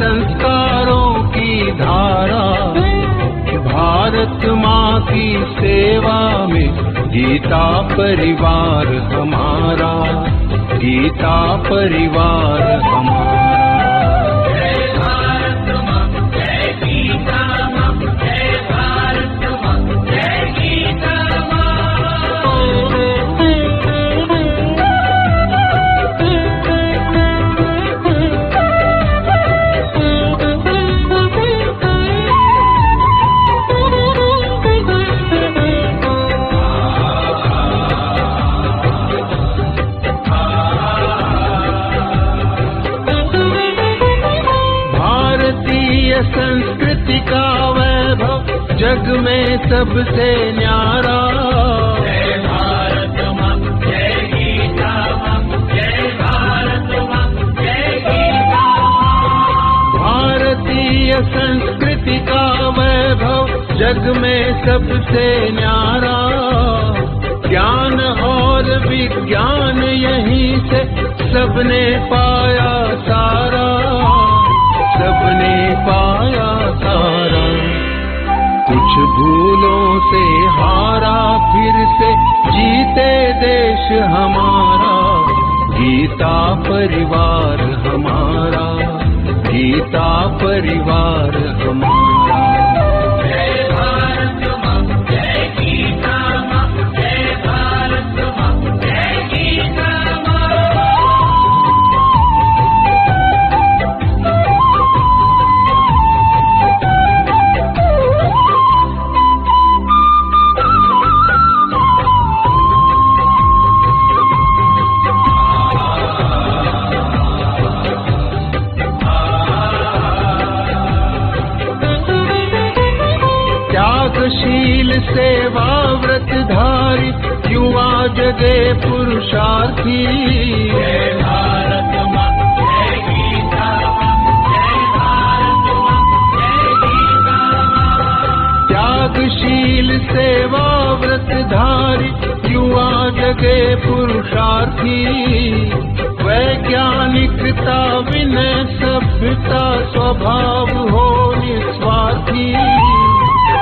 संस्कारों की धारा, भारत माँ की सेवा में गीता परिवार हमारा, गीता परिवार हमारा। संस्कृति का वैभव जग में सबसे न्यारा, जय भारत माँ, जय गीता माँ, जय भारत माँ, जय गीता माँ। भारतीय संस्कृति का वैभव जग में सबसे न्यारा, ज्ञान और विज्ञान यहीं से सबने पाया सारा, सबने पाया सारा। कुछ भूलों से हारा फिर से जीते देश हमारा, गीता परिवार हमारा, गीता परिवार हमारा। जय भारत माँ, जय गीता माँ, जय भारत माँ, जय गीता माँ। त्यागशील सेवा व्रतधारी युवा जगे पुरुषार्थी, जय भारत माँ, जय गीता माँ, जय भारत माँ, जय गीता माँ। त्यागशील सेवा व्रतधारी युवा जगे पुरुषार्थी, वैज्ञानिकता विनय सभ्यता स्वभाव हो निस्वार्थी,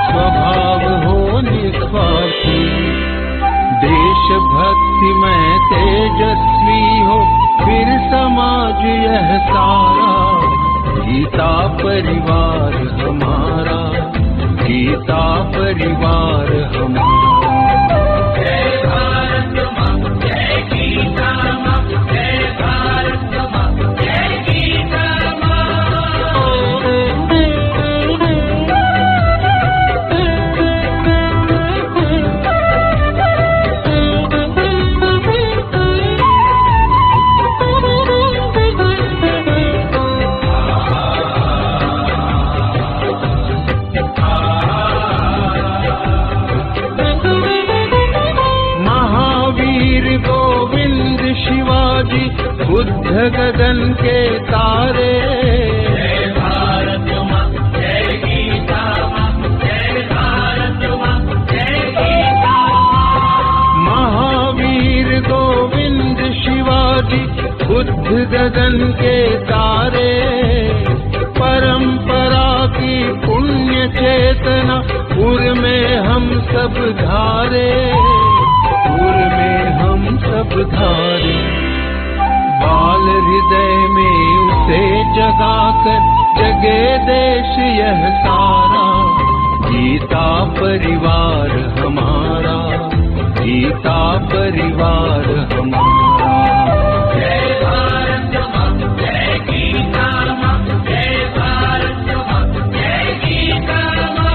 स्वभाव हो निस्वार्थी। देशभक्ति में तेजस्वी हो फिर समाज यह सारा, गीता परिवार हमारा, गीता परिवार हमारा। जय भारत माँ, जय गीता माँ, जय भारत माँ, जय गीता माँ। शिवाजी बुद्ध गगन के तारे, जय भारत माँ, जय गीता माँ, जय भारत माँ, जय गीता माँ। महावीर गोविंद शिवाजी बुद्ध गगन के तारे, परंपरा की पुण्य चेतना उर में हम सब धारे, उर में हम सब धारे। बाल हृदय में उसे जगाकर जगे देश यह सारा, गीता परिवार हमारा, गीता परिवार हमारा। जय भारत माँ, जय गीता माँ, जय भारत माँ, जय गीता माँ।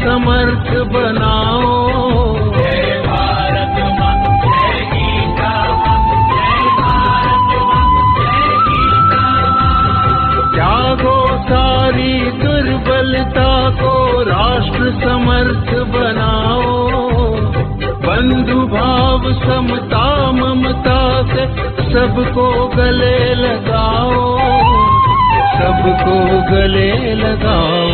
समर्थ बनाओ, जय भारत माँ, जय गीता माँ, जय भारत माँ, जय गीता माँ। त्यागो सारी दुर्बलता को समता ममता से सबको गले लगाओ, सबको गले लगाओ।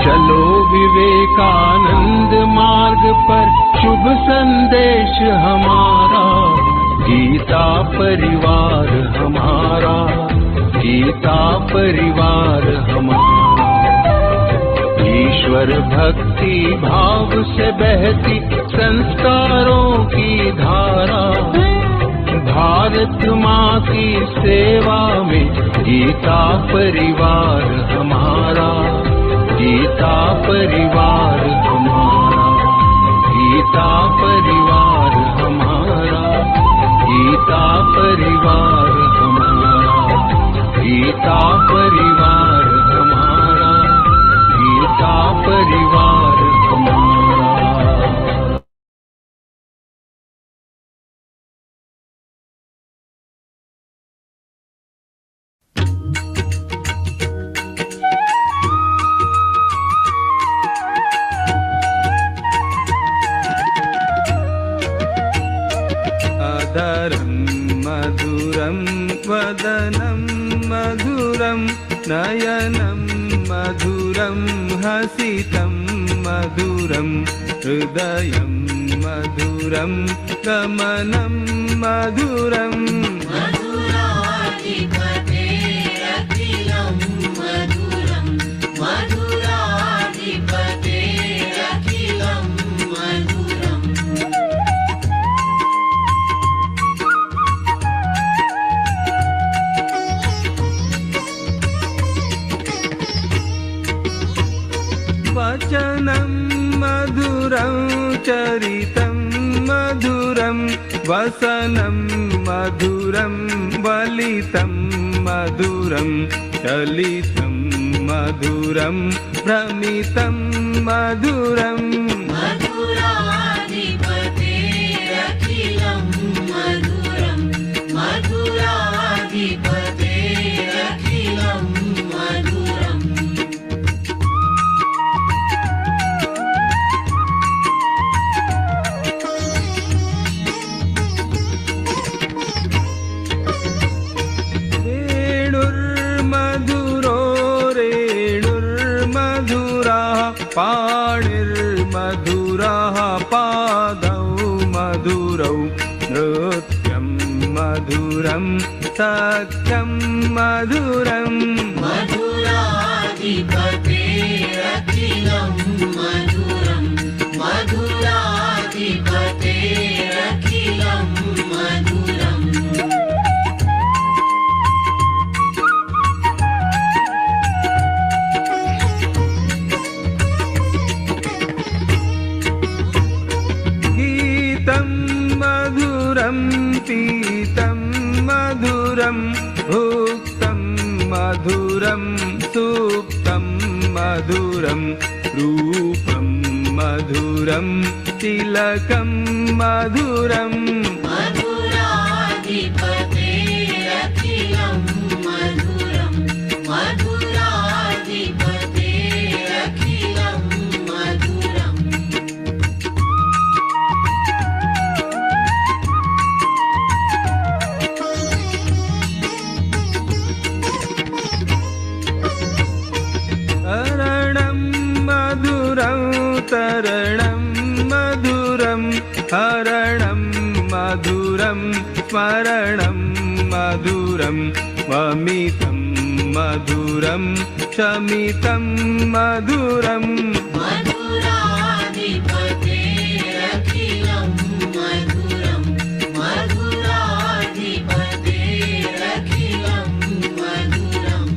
चलो विवेकानंद मार्ग पर, शुभ संदेश हमारा, गीता परिवार हमारा, गीता परिवार हमारा। ईश्वर भक्ति भाव से बहती संस्कारों की धारा, भारत माँ की सेवा में गीता परिवार हमारा, गीता परिवार हमारा, गीता परिवार हमारा, गीता परिवार हमारा, गीता परिवार हमारा, गीता परिवार हमारा। अधरं मधुरं वदनं मधुरं नयनं मधुरं हसितं मधुरं हृदयं मधुरं गमनं मधुरम्। मधुराधिपतेरखिलं मधुरं, मधुराधिपतेरखिलं मधुरम्। वचनं मधुरं चरितं मधुरं वसनं मधुरं वलितं मधुरं चलितं मधुरं भ्रमितं मधुरम्। मधुराधिपतेरखिलं मधुरं, मधुराधिपतेरखिलं मधुरम्। वेणुर्मधुरो रेणुर्मधुरः पाणिर्मधुरः पादौ मधुरौ नृत्यं मधुरं सख्यं मधुरम्। मधुराधिपतेरखिलं मधुरं, मधुराधिपतेरखिलं मधुरम्। गीतं मधुरं पीतं मधुरं भुक्तं मधुरं सुप्तं मधुरं रूपं मधुरं तिलकं मधुरम्। मधुराधिपतेरखिलं मधुरं, मधुराधिपतेरखिलं मधुरम्। हरणं मधुरं तरणं मधुरं हरणं मधुरं स्मरणं मधुरं वमितं मधुरं शमितं मधुरम्। मधुराधिपतेरखिलं मधुरं, मधुराधिपतेरखिलं मधुरम्।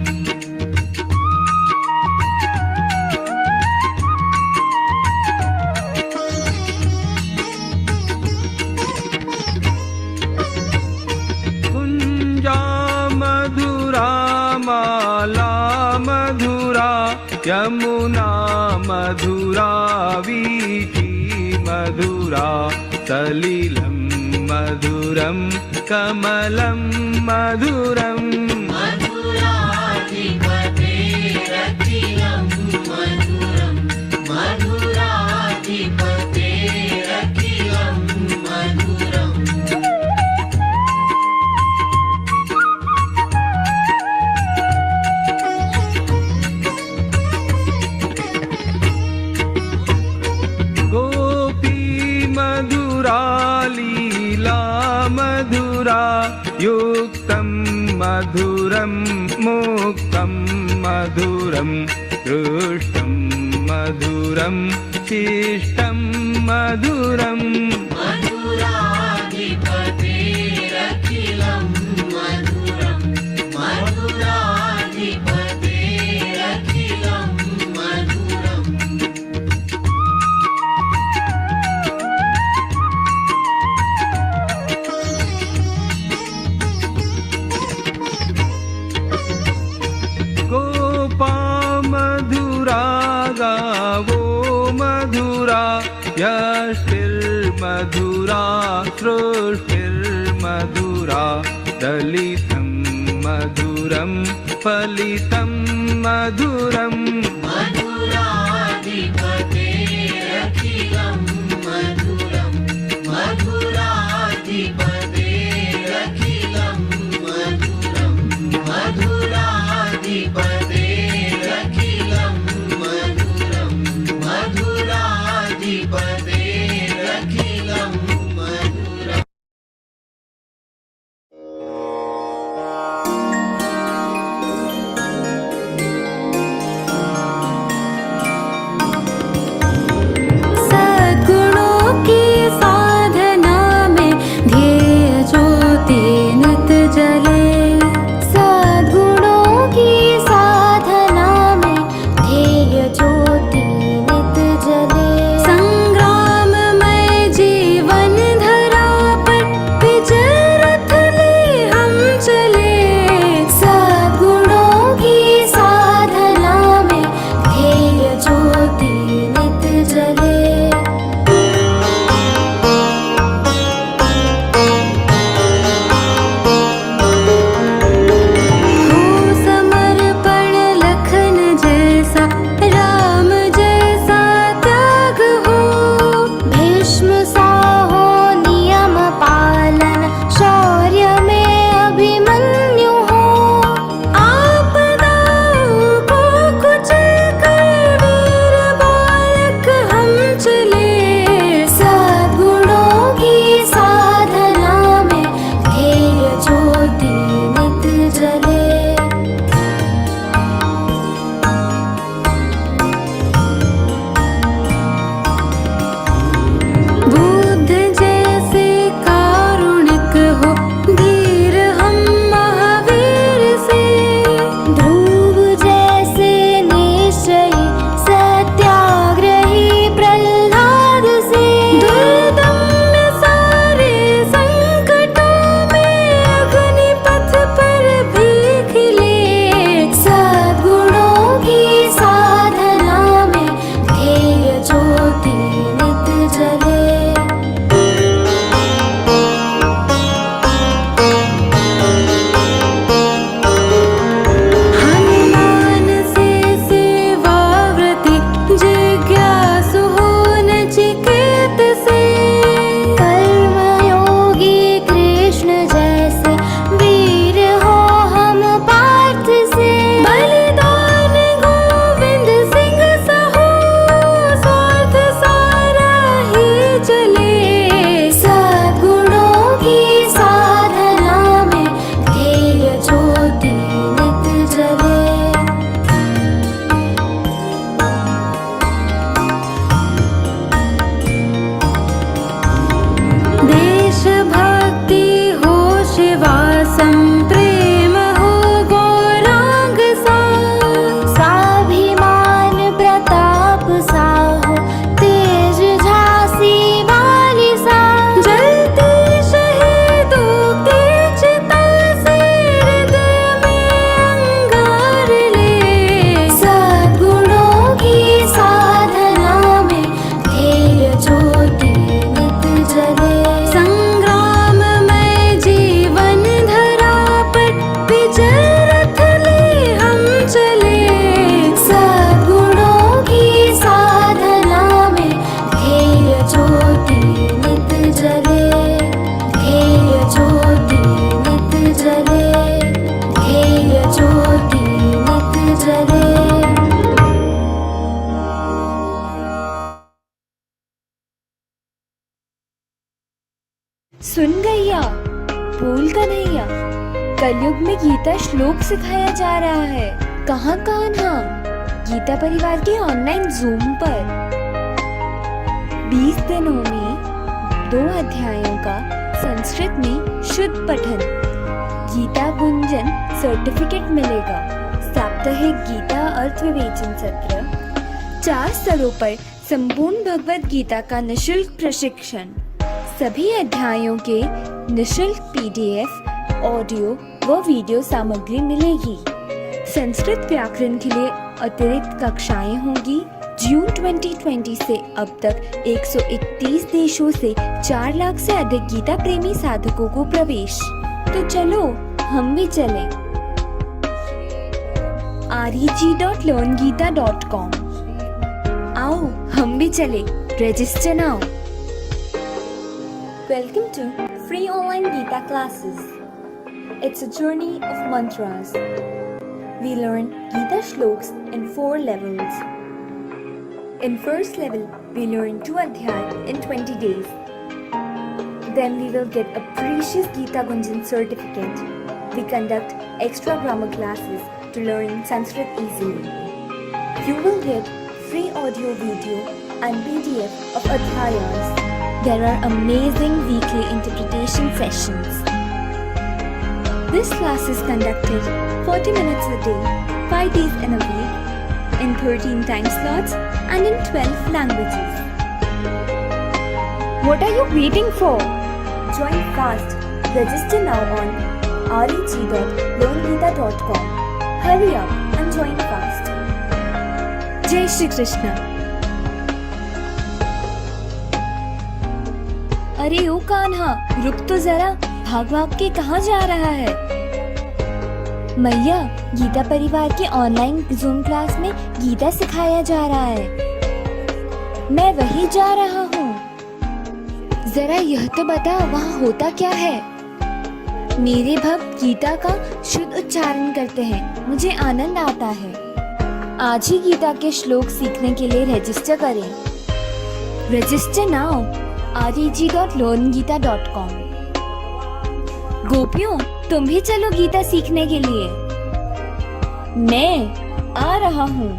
कुञ्जा मधुरा माला मधुरा यमुना मधुरा वीथी मधुरा सलिलं मधुरं कमलं मधुरम्। मधुराधिपतेरखिलं मधुरं, मधुराधिपतेरखिलं मधुरम्। युक्तं मधुरं मुक्तं मधुरं दृष्टं मधुरं शिष्टं मधुरम् मधुराधिपतेरखिलं मधुरं मधुराधिपतेरखिलं मधुरम् गोपा मधुरा गावो मधुरा यष्टिर्मधुरा सृष्टिर्मधुरा दलितं मधुरं फलितं मधुरम् मधुराधिपतेरखिलं मधुरं मधुराधिपतेरखिलं मधुरं मधुराधिपतेरखिलं मधुरं मधुराधिपतेरखिलं मधुरम् सद्गुणों की साधना में ध्येय ज्योति नित जले। सद्गुणों की साधना में ध्येय ज्योति नित जले। संग्राममय जीवन धरा पर विजय रथ ले हम चले। सद्गुणों की साधना में ध्येय ज्योति नित जले। हो समर्पण लखन जैसा राम जैसा त्याग हो। भीष्म सा हो नियम पालन शौर्य में अभिमन्यु हो। आपदाओं को कुचल कर वीर बालक हम चले। सद्गुणों की साधना में ध्येय ज्योति नित जले। बुद्ध जैसे कारुणिक हो धीर हम महावीर से। ध्रुव जैसे निश्चयी सत्याग्रही प्रहलाद से। दुर्दम्य सारे संकटों में अग्निपथ पर भी खिले। सद्गुणों की साधना में ध्येय ज्योति नित जले। हनुमान से सेवाव्रती जिज्ञासु हो नचिकेत से। कर्मयोगी कृष्ण जैसे वीर हो हम पार्थ से। बलिदान गोविंद सिंह सहो स्वार्थ सारा ही चले। सद्गुणों की साधना में ध्येय ज्योति नित जले। देशभक्ति हो शिवासम प्रेम हो गौरांग सा। स्वाभिमान प्रताप सा हो तेज झांसी वाली सा। जलती शहीदों की चिता से हृदय में अंगार ले। सद्गुणों की साधना में ध्येय ज्योति नित जले। संग्राममय जीवन धरा पर विजय रथ ले हम चले। सद्गुणों की साधना में ध्येय ज्योति नित जले। ध्येय ज्योति नित जले। ध्येय ज्योति नित जले। सुन गैया, बोल कन्हैया, कलयुग में गीता श्लोक सिखाया जा रहा है। कहाँ कान्हा? गीता परिवार के ऑनलाइन जूम पर 20 दिनों में 2 अध्यायों का संस्कृत में शुद्ध पठन, गीता गुंजन सर्टिफिकेट मिलेगा। साप्ताहिक गीता अर्थ विवेचन सत्र, 4 स्तरों पर संपूर्ण भगवद गीता का निशुल्क प्रशिक्षण, सभी अध्यायों के निशुल्क PDF, ऑडियो व वीडियो सामग्री मिलेगी। संस्कृत व्याकरण के लिए अतिरिक्त कक्षाएं होंगी। जून 2020 से अब तक 131 देशों से 4 लाख से अधिक गीता प्रेमी साधकों को प्रवेश। तो चलो हम भी चलें। reg.learngita.com। आओ हम भी चले, register now। Welcome to free online Geeta classes. It's a journey of mantras. We learn Geeta shloks in 4 levels. In first level, we learn 2 adhyay in 20 days. Then we will get a precious Geeta Gunjan certificate. We conduct extra grammar classes to learn Sanskrit easily. You will get free audio, video and PDF of adhyayas. There are amazing weekly interpretation sessions. This class is conducted 40 minutes a day, 5 days in a week, in 13 time slots and in 12 languages. What are you waiting for? Join fast. Register now on reg.learngita.com. Hurry up and join fast. Jai Shri Krishna. अरे ओ कान्हा, रुक तो जरा, भाग भाग के कहाँ जा रहा है? मैया, गीता परिवार के ऑनलाइन जूम क्लास में गीता सिखाया जा रहा है। मैं वही जा रहा हूँ। जरा यह तो बता, वहाँ होता क्या है? मेरे भक्त गीता का शुद्ध उच्चारण करते हैं, मुझे आनंद आता है। आज ही गीता के श्लोक सीखने के लिए रजिस्टर करें। Register now reg.learngita.com। गोपियों, तुम भी चलो गीता सीखने के लिए। मैं आ रहा हूँ।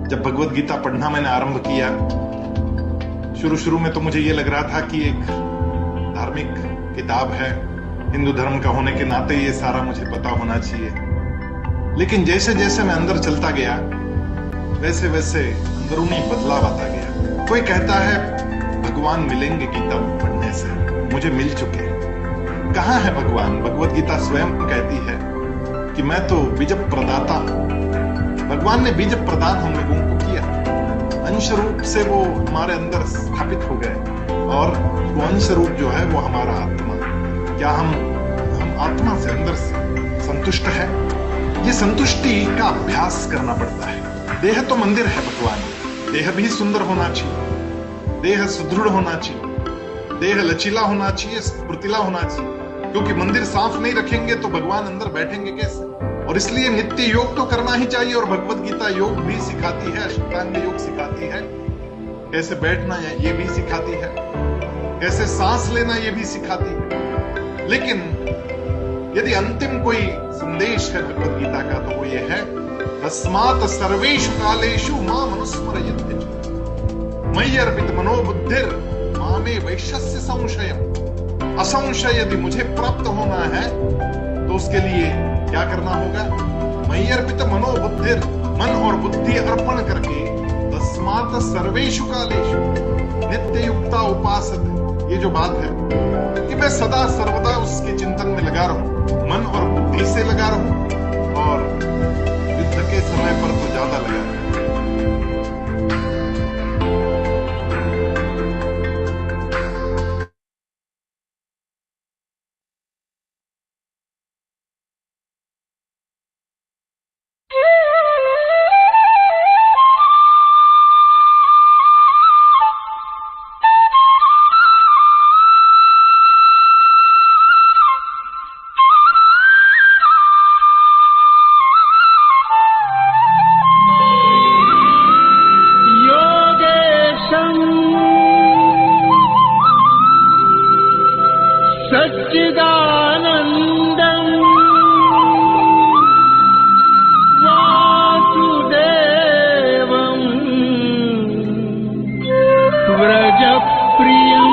जब भगवद गीता पढ़ना मैंने आरंभ किया, शुरू में तो मुझे ये लग रहा था कि एक धार्मिक किताब है, हिंदू धर्म का होने के नाते ये सारा मुझे पता होना चाहिए। लेकिन जैसे जैसे मैं अंदर चलता गया, वैसे वैसे अंदरूनी बदलाव आता गया। कोई कहता है भगवान मिलेंगे गीता पढ़ने से, मुझे मिल चुके। कहाँ है भगवान? भगवद गीता स्वयं कहती है कि मैं तो बीज प्रदाता हूं। भगवान ने बीज प्रदान हम लोगों को किया, अंश रूप से वो हमारे अंदर स्थापित हो गए, और वो अंश रूप जो है वो हमारा आत्मा। क्या हम आत्मा से अंदर से संतुष्ट है? ये संतुष्टि का अभ्यास करना पड़ता है। देह तो मंदिर है भगवान, देह भी सुंदर होना चाहिए, देह सुदृढ़ होना चाहिए, देह लचीला होना चाहिए, स्फूर्तिला होना चाहिए, क्योंकि मंदिर साफ नहीं रखेंगे तो भगवान अंदर बैठेंगे कैसे? और इसलिए नित्य योग तो करना ही चाहिए। और भगवद गीता योग भी सिखाती है, अष्टांग योग सिखाती है, कैसे बैठना है ये भी सिखाती है, कैसे सांस लेना ये भी सिखाती है। लेकिन यदि अंतिम कोई संदेश है भगवद गीता का तो वो ये है, तस्मात् सर्वेषु कालेषु माम् अनुस्मरयत् मयि अर्पित मनोबुद्धिर मामे वैश्यस्य संशयम्। असंशय यदि मुझे प्राप्त होना है तो उसके लिए क्या करना होगा? मयि अर्पित मनोबुद्धिर, मन और बुद्धि अर्पण करके, तस्मात् सर्वेषु कालेषु नित्य युक्ता उपासते, ये जो बात है कि मैं सदा सर्वदा उसके चिंतन में लगा रहूं, मन और बुद्धि से लगा रहूं, और युद्ध के समय पर तो ज्यादा लगा रहूं। सच्चिदानन्दं वासुदेवं व्रजप्रियं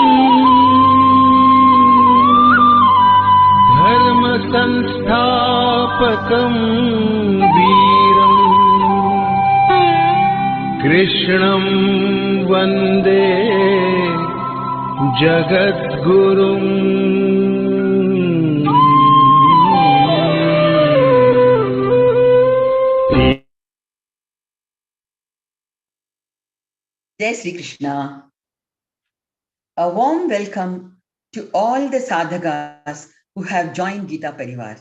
धर्मसंस्थापकं वीरं कृष्णं वन्दे जगद्गुरुम्। Jai Sri Krishna. A warm welcome to all the sadhakas who have joined Geeta Parivar.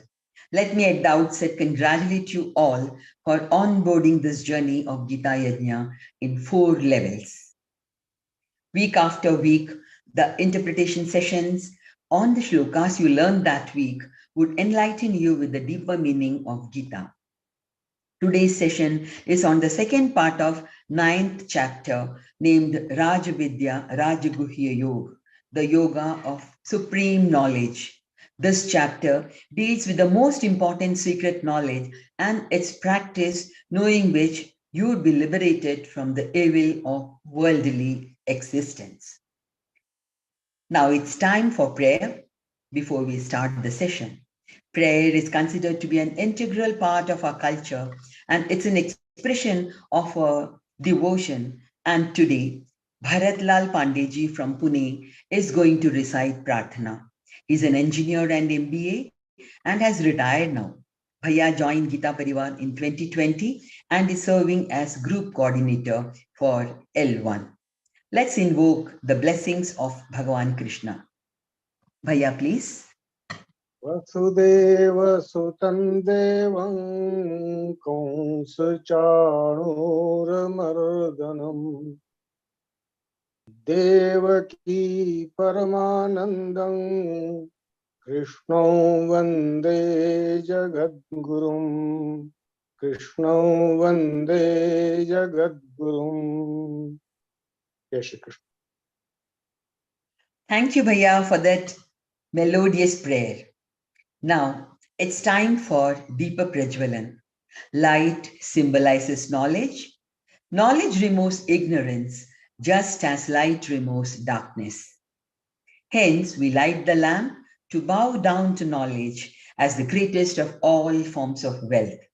Let me at the outset congratulate you all for onboarding this journey of Geeta Yajna in 4 levels. Week after week, the interpretation sessions on the shlokas you learned that week would enlighten you with the deeper meaning of Geeta. Today's session is on the second part of 9th chapter named Rajavidya Rajaguhya Yoga, the yoga of supreme knowledge. This chapter deals with the most important secret knowledge and its practice, knowing which you would be liberated from the evil of worldly existence. Now it's time for prayer before we start the session. Prayer is considered to be an integral part of our culture, and it's an expression of our devotion. And today, Bharatlal Pandeyji from Pune is going to recite Prarthana. He's an engineer and MBA and has retired now. Bhaiya joined Geeta Parivar in 2020 and is serving as group coordinator for L1. Let's invoke the blessings of Bhagavan Krishna. Bhaiya, please. Vasudev सुतं देवं कंसचाणूरमर्दनम् देवकी परमानन्दं कृष्णं वन्दे जगद्गुरुं कृष्णं वन्दे जगद्गुरुं। जय Shri Krishna. Thank you, Bhaiya, for that melodious prayer. Now, it's time for Deepa Prajwalan. Light symbolizes knowledge. Knowledge removes ignorance, just as light removes darkness. Hence, we light the lamp to bow down to knowledge as the greatest of all forms of wealth.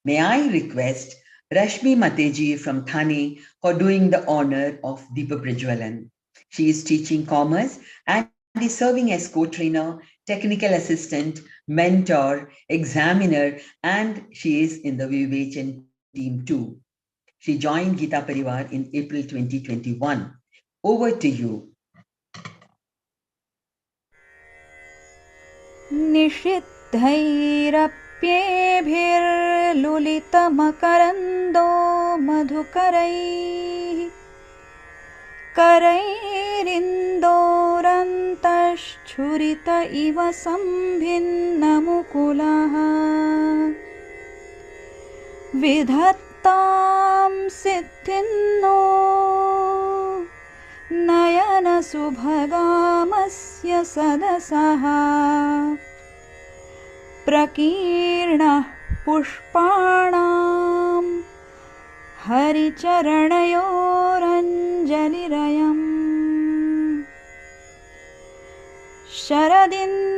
May I request Rashmi Mateji from Thane for doing the honor of Deepa Prajwalan. She is teaching commerce and is serving as co-trainer, technical assistant, mentor, examiner, and she is in the Vivechan team too. She joined Geeta Parivar in April 2021. Over to you. निषिद्धैरप्येभिर्लुलितमकरन्दो मधुकरैः करैरिन्दोरन्तश्छुरित इव सम्भिन्नमुकुलः विधत्तां सिद्धिन्नो नयनसुभगामस्य सदसः प्रकीर्णः पुष्पाणां हरिचरणयोरञ्जलिरयम् शरदिन्दुनिभां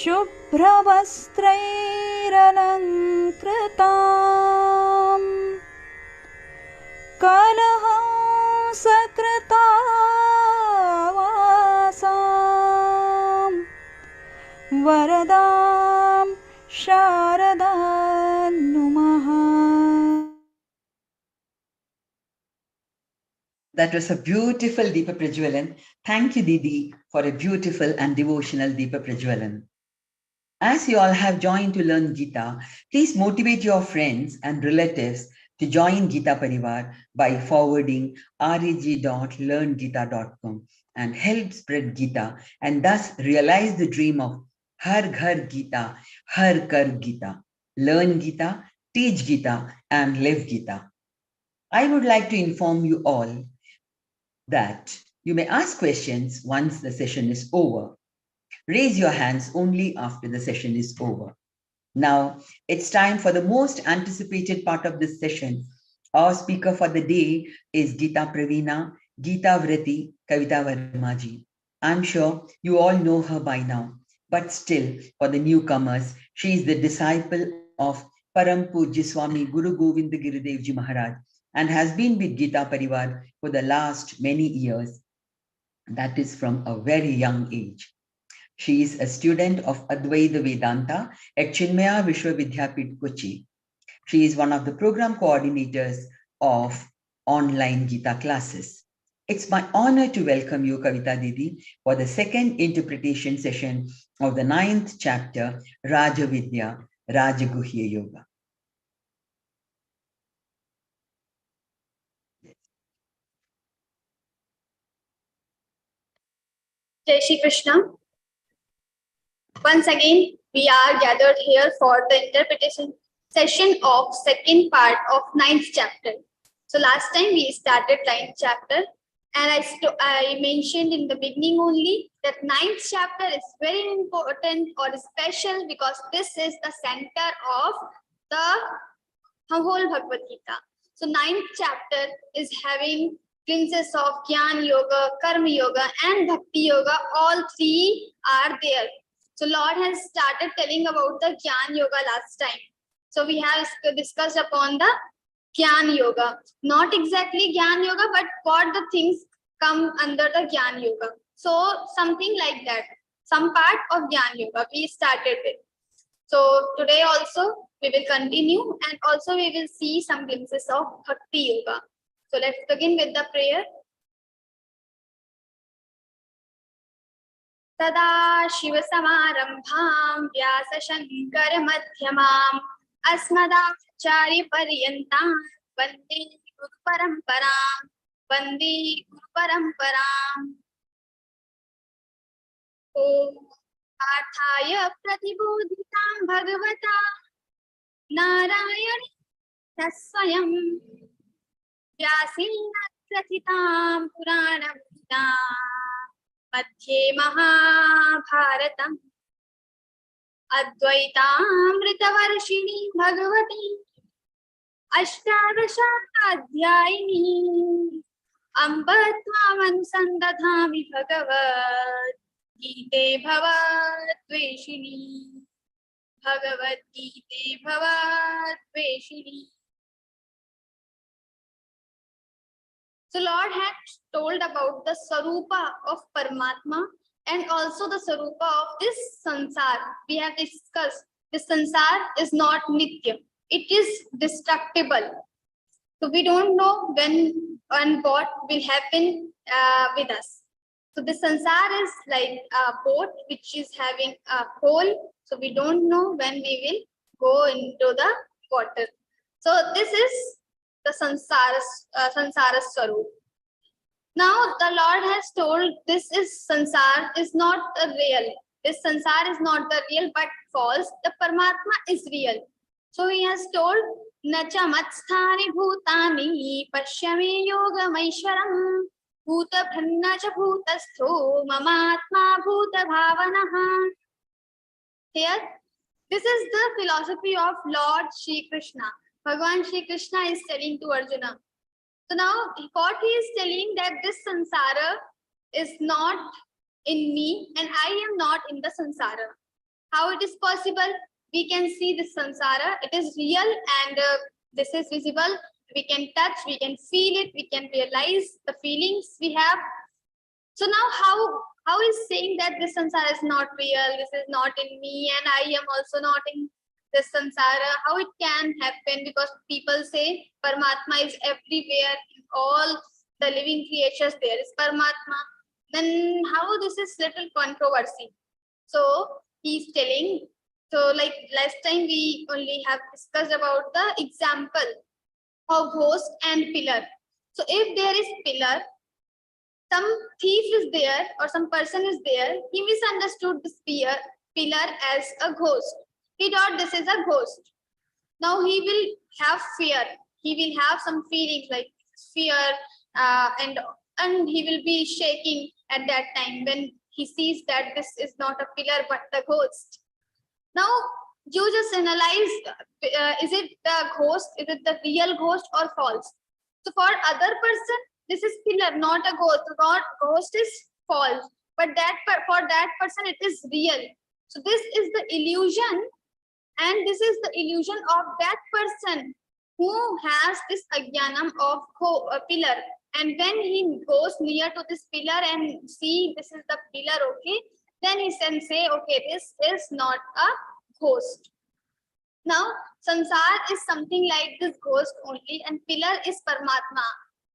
शुभ्रवस्त्रैरलङ्कृतां कलहंसकृतावासां वरदां शारदां नुमः. That was a beautiful Deepa Prajwalan. Thank you, Didi, for a beautiful and devotional Deepa Prajwalan. As you all have joined to learn Geeta, please motivate your friends and relatives to join Geeta Parivar by forwarding reg.learngeeta.com and help spread Geeta and thus realize the dream of Har Ghar Geeta, Har Kar Geeta. Learn Geeta, teach Geeta, and live Geeta. I would like to inform you all that you may ask questions once the session is over. Raise your hands only after the session is over. Now, it's time for the most anticipated part of this session. Our speaker for the day is Geeta Pravina, Geeta Vrati, Kavita Verma ji. I'm sure you all know her by now, but still, for the newcomers, she is the disciple of Param Pujya Swami Guru Govind Giridevji Ji Maharaj and has been with Geeta Parivar for the last many years. That is from a very young age. She is a student of Advaita Vedanta at Chinmaya Vishwavidyapit, Kochi. She is one of the program coordinators of online Geeta classes. It's my honor to welcome you, Kavita Didi, for the second interpretation session of the 9th chapter, Raja Vidya, Rajaguhya Yoga. Jai Shri Krishna. Once again, we are gathered here for the interpretation session of second part of 9th chapter. So last time we started 9th chapter, and I mentioned in the beginning only that 9th chapter is very important or special because this is the center of the whole Bhagavad Gita. So 9th chapter is having glimpses of Jnana Yoga, Karma Yoga, and Bhakti Yoga. All three are there. So Lord has started telling about the Jnana Yoga last time. So we have discussed upon the Jnana Yoga. Not exactly Jnana Yoga, but what the things come under the Jnana Yoga. So something like that. Some part of Jnana Yoga we started with. So today also we will continue and also we will see some glimpses of Bhakti Yoga. So let's begin with the prayer. Tada Shiva Samarambham Vyasa Shankara Madhyamam Asmadacharya Paryantam Vande Guru Paramparam Vande Guru Paramparam. Om Arthaya Pratibodhitam Bhagavata Narayana Tasvayam Vyasena Krathitam Puranam Madhye Mahabharatam Advaitamritavarshini Bhagavati Ashtadasha Adhyayini Ambatvamanusandadhami Bhagavad Gite Bhavad Dveshini Bhagavad Gite Bhavad Dveshini. So Lord had told about the Sarupa of Paramatma and also the Sarupa of this Sansar. We have discussed this Sansar is not Nitya. It is destructible. So we don't know when and what will happen with us. So the Sansar is like a boat which is having a hole. So we don't know when we will go into the water. So this is the Sansara Swarup. Now the Lord has told this is Sansar is not a real. This Sansar is not the real but false. The Paramatma is real. So he has told Nacha Matsthani Bhutani Pashyame Yoga Maishwaram bhuta bhanna cha bhutastho mamatma bhuta bhavanaha. Here, this is the philosophy of Lord Shri Krishna. Bhagavan Shri Krishna is telling to Arjuna. So now what he is telling, that this samsara is not in me and I am not in the samsara. How it is possible? We can see this samsara, it is real and this is visible. We can touch, we can feel it, we can realize the feelings we have. So now how is saying that this samsara is not real, this is not in me and I am also not in this samsara? How it can happen? Because people say Paramatma is everywhere, in all the living creatures there is Paramatma. Then how this is little controversy? So he's telling, so like last time we only have discussed about the example of ghost and pillar. So if there is pillar, some thief is there or some person is there, he misunderstood this pillar as a ghost. He thought this is a ghost. Now he will have fear. He will have some feelings like fear and he will be shaking at that time when he sees that this is not a pillar but the ghost. Now you just analyze, is it the ghost, is it the real ghost or false? So for other person, this is pillar, not a ghost. Ghost is false, but for that person it is real. So this is the illusion, and this is the illusion of that person who has this ajnanam of a pillar. And when he goes near to this pillar and see this is the pillar, okay, then he can say, okay, this is not a ghost. Now, samsara is something like this ghost only, and pillar is Paramatma.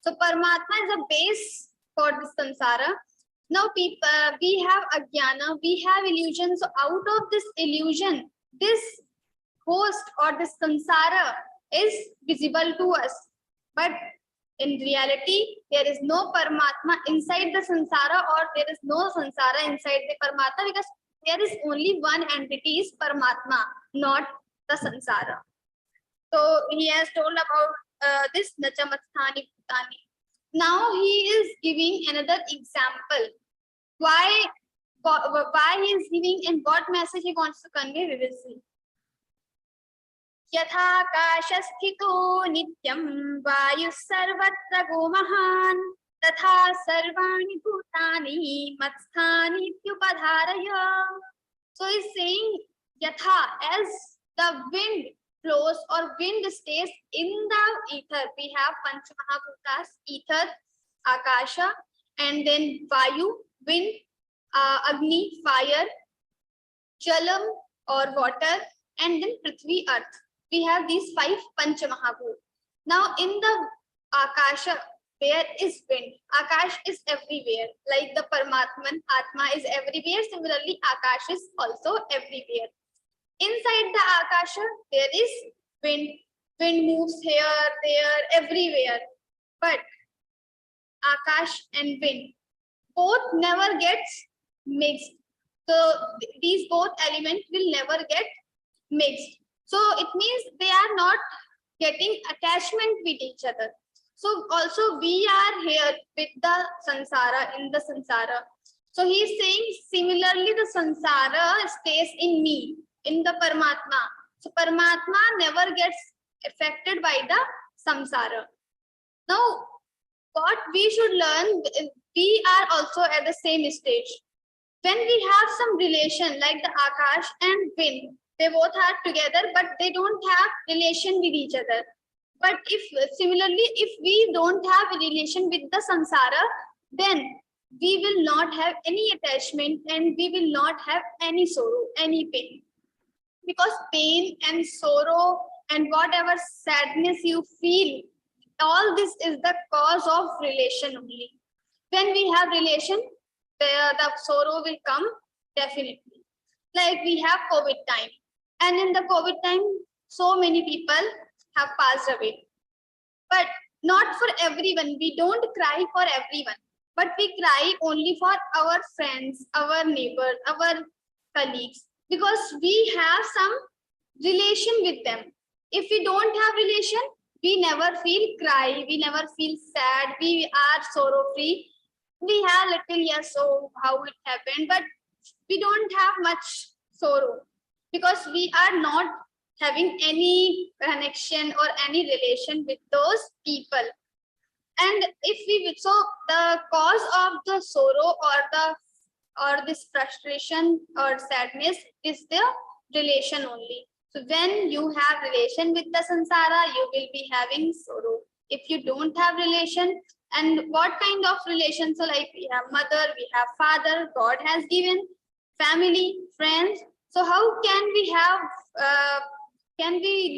So Paramatma is a base for this samsara. Now we have ajnana, we have illusion. So out of this illusion, this ghost or this samsara is visible to us. But in reality, there is no Paramatma inside the samsara, or there is no samsara inside the Paramatma, because there is only one entity is Paramatma, not the samsara. So he has told about this Nachamasthani Bhutani. Now he is giving another example. Why he is giving and what message he wants to convey, we will see. Yatha kashasthito nityam vayu sarvatra gomahan tatha sarvani bhutani matsthani tyupadharaya. So he's saying yatha, as the wind flows or wind stays in the ether. We have Panch Mahabhutas, ether, Akasha, and then Vayu, wind, Agni, fire, Jalam or water, and then Prithvi, earth. We have these 5 Panch Mahabhut. Now in the Akasha, there is wind. Akash is everywhere. Like the Paramatman, Atma is everywhere. Similarly, Akash is also everywhere. Inside the Akasha, there is wind. Wind moves here, there, everywhere. But Akash and wind, both never gets mixed. So these both elements will never get mixed. So it means they are not getting attachment with each other. So also we are here with the samsara, in the samsara. So he is saying similarly the samsara stays in me, in the Paramatma. So Paramatma never gets affected by the samsara. Now what we should learn, we are also at the same stage. When we have some relation like the Akash and wind, they both are together but they don't have relation with each other. But similarly, if we don't have a relation with the samsara, then we will not have any attachment and we will not have any sorrow, any pain. Because pain and sorrow and whatever sadness you feel, all this is the cause of relation only. When we have relation, the sorrow will come definitely. Like we have COVID time, and in the COVID time, so many people have passed away. But not for everyone. We don't cry for everyone, but we cry only for our friends, our neighbors, our colleagues, because we have some relation with them. If we don't have relation, we never feel cry, we never feel sad, we are sorrow free. We have little, yes, so how it happened, but we don't have much sorrow because we are not having any connection or any relation with those people. And if we, so the cause of the sorrow or this frustration or sadness is the relation only. So when you have relation with the samsara, you will be having sorrow. If you don't have relation, and what kind of relation? So like we have mother, we have father, God has given, family, friends. So how can we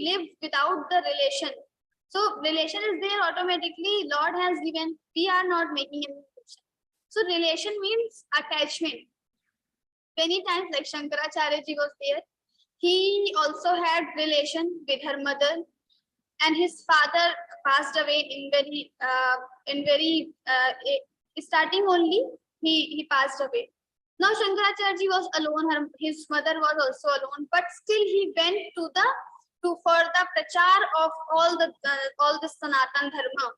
live without the relation? So relation is there automatically, Lord has given, we are not making any relation. So relation means attachment. Many times, like Shankaracharya ji was there, he also had relation with her mother, and his father passed away in very starting only, he passed away. Now Shankaracharya ji was alone, his mother was also alone, but still he went for the prachar of all the Sanatan Dharma.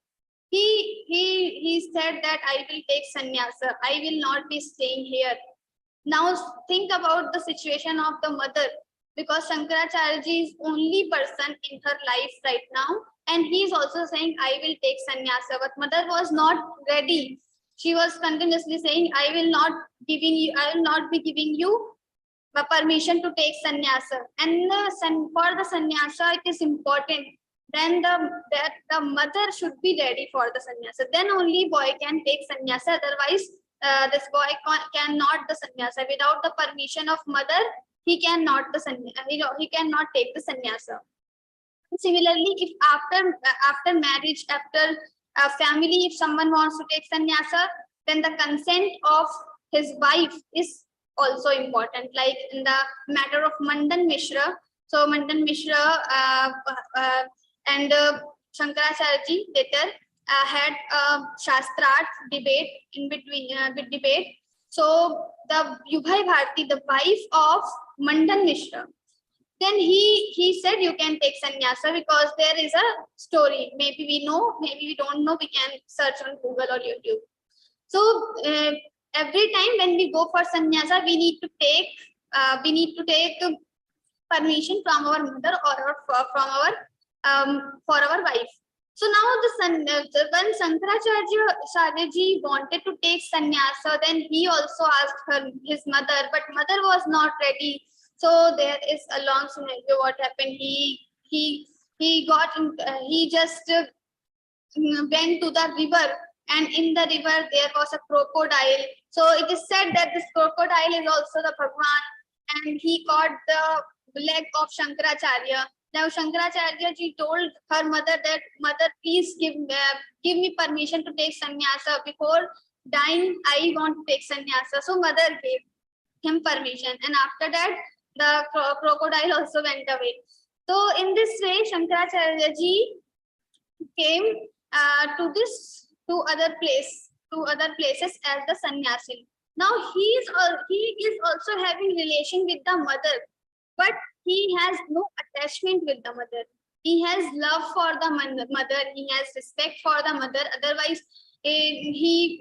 He said that I will take sannyasa, I will not be staying here. Now think about the situation of the mother, because Shankaracharya ji is only person in her life right now, and he is also saying I will take sannyasa, but mother was not ready. She was continuously saying I will not be giving you permission to take sannyasa, and for the sannyasa it is important. Then the mother should be ready for the sannyasa. Then only boy can take sannyasa. Otherwise, this boy cannot the sannyasa. Without the permission of mother, he cannot he cannot take the sannyasa. Similarly, if after marriage, after family, if someone wants to take sannyasa, then the consent of his wife is also important. Like in the matter of Mandan Mishra. So Mandan Mishra and Shankaracharya ji later had a Shastrat debate in between debate. So the Yubhai Bharti, the wife of Mandan Mishra, then he said you can take sannyasa because there is a story. Maybe we know, maybe we don't know. We can search on Google or YouTube. So every time when we go for sannyasa, we need to take permission from our mother or from our for our wife. So now when Shankaracharya ji wanted to take sannyasa, then he also asked his mother, but mother was not ready. So there is a long scenario. What happened? He just went to the river, and in the river there was a crocodile. So it is said that this crocodile is also the Bhagwan, and he caught the leg of Shankaracharya. Now Shankaracharya ji told her mother that, mother, please give me permission to take sannyasa. Before dying, I want to take sannyasa. So mother gave him permission, and after that the crocodile also went away. So in this way, Shankaracharya ji came to other places as the sannyasi. Now he is also having relation with the mother, but he has no attachment with the mother. He has love for the mother. He has respect for the mother. Otherwise, he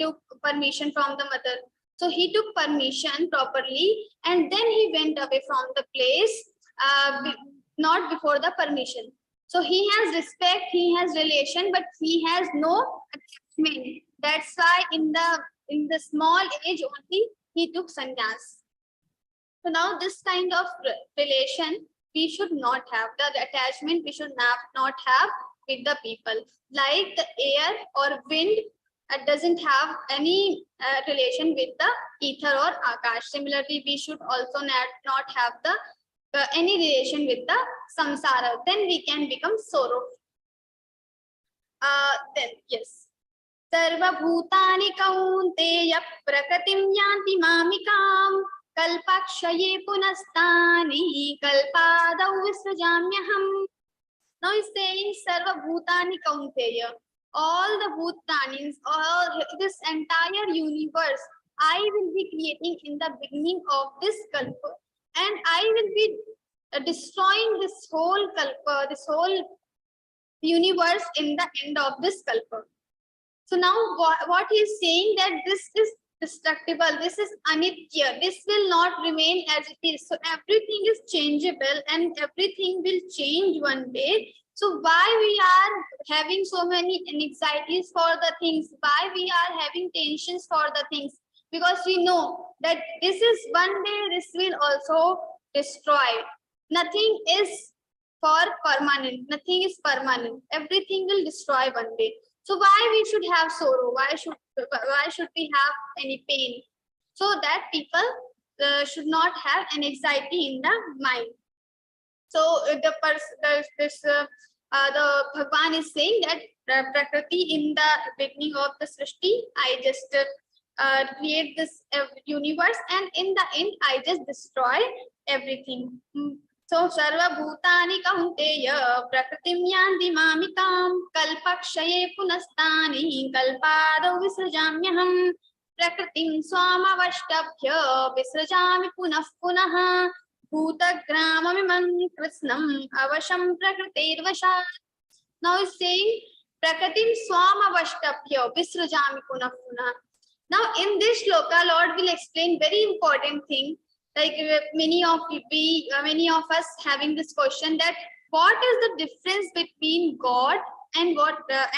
took permission from the mother. So he took permission properly, and then he went away from the place, not before the permission. So he has respect, he has relation, but he has no attachment. That's why in the small age only he took sannyas. So now this kind of relation we should not have. The attachment we should not have with the people. Like the air or wind doesn't have any relation with the ether or akash. Similarly, we should also not have any relation with the samsara. Then we can become sorrowful. Then yes. Sarva bhutani kaunteya prakatim yanti mamikam kalpakshaye punastani kalpadau visrajamyaham. Now he's saying Sarva bhutani kaunteya. All the bhutanis, all this entire universe, I will be creating in the beginning of this kalpa, and I will be destroying this whole kalpa, this whole universe in the end of this kalpa. So now what he is saying, that this is destructible, this is anitya, this will not remain as it is. So everything is changeable and everything will change one day. So why we are having so many anxieties for the things? Why we are having tensions for the things? Because we know that this is one day, this will also destroy. Nothing is for permanent. Nothing is permanent. Everything will destroy one day. So why we should have sorrow? Why should we have any pain? So that people should not have an anxiety in the mind. So the Bhagwan is saying that Prakriti, in the beginning of the Srishti, I just create this universe, and in the end I just destroy everything. So Sarva Bhutani Kaunteya Prakritim Yanti Mamikam Kalpakshaye Punastani Kalpado Visrajamyaham Prakritim Swamavashtabhya Visrajami Punah Punaha Bhutagramamimam Krishnam Avasham Prakritirvashat. Now he's saying Prakritim Swamavashtabhya Visrajami Punah Punah. Now in this shloka, Lord will explain very important thing. Like many of us having this question, that what is the difference between God and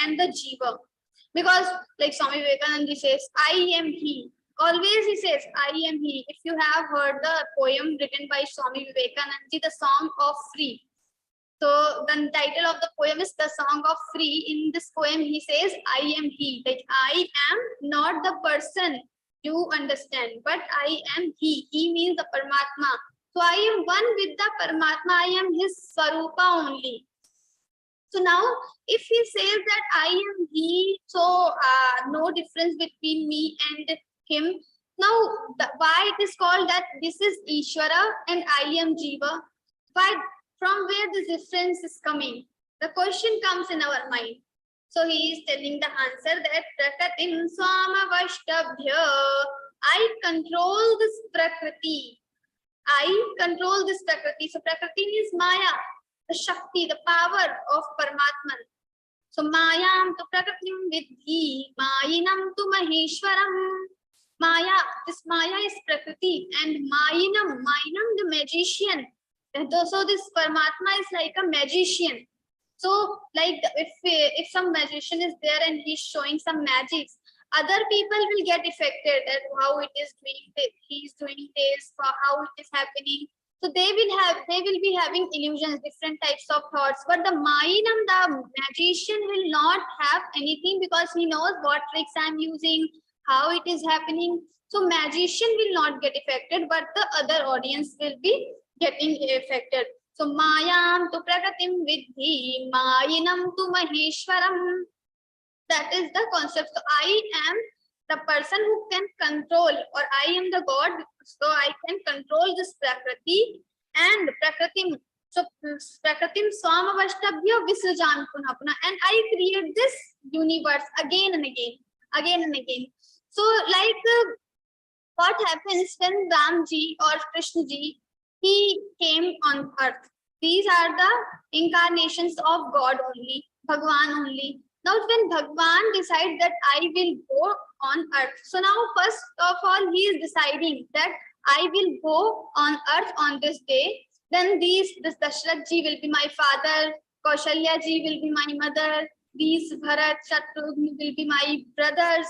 and the Jiva? Because like Swami Vivekananda says, I am He. Always he says, I am He. If you have heard the poem written by Swami Vivekananda, the Song of Free. So the title of the poem is The Song of Free. In this poem, he says, I am He. Like I am not the person you understand, but I am He. He means the Paramatma. So I am one with the Paramatma. I am His Swarupa only. So now, if he says that I am He, so no difference between me and Him. Now, why it is called that this is Ishvara and I am Jiva? Why? From where this difference is coming? The question comes in our mind. So he is telling the answer that Prakatim Swamavashtabhya. I control this Prakriti. I control this Prakriti. So Prakriti is Maya, the Shakti, the power of Paramatman. So Mayam tu Prakatim vidhi, Mayinam tu Maheshwaram. Maya, this Maya is Prakriti, and Mayinam the magician. So this Paramatma is like a magician. So like if some magician is there and he's showing some magics, other people will get affected at how it is doing, he's doing this, how it is happening. So they will be having illusions, different types of thoughts. But the Mayinam, the magician, will not have anything because he knows what tricks I'm using, how it is happening. So magician will not get affected, but the other audience will be getting affected. So Mayam tu Prakatim vidhi, Mayinam tu Maheshwaram. That is the concept. So I am the person who can control, or I am the God, so I can control this Prakriti and Prakratim. So Prakratim Swamavashtabhya Visrajami Punah Punah. And I create this universe again and again. So like what happens when Ramji or Krishnaji, he came on earth. These are the incarnations of God only, Bhagwan only. Now when Bhagwan decides that I will go on earth. So now first of all, he is deciding that I will go on earth on this day. Then this Dashrath ji will be my father, Kaushalya ji will be my mother, these Bharat, Shatrugna will be my brothers.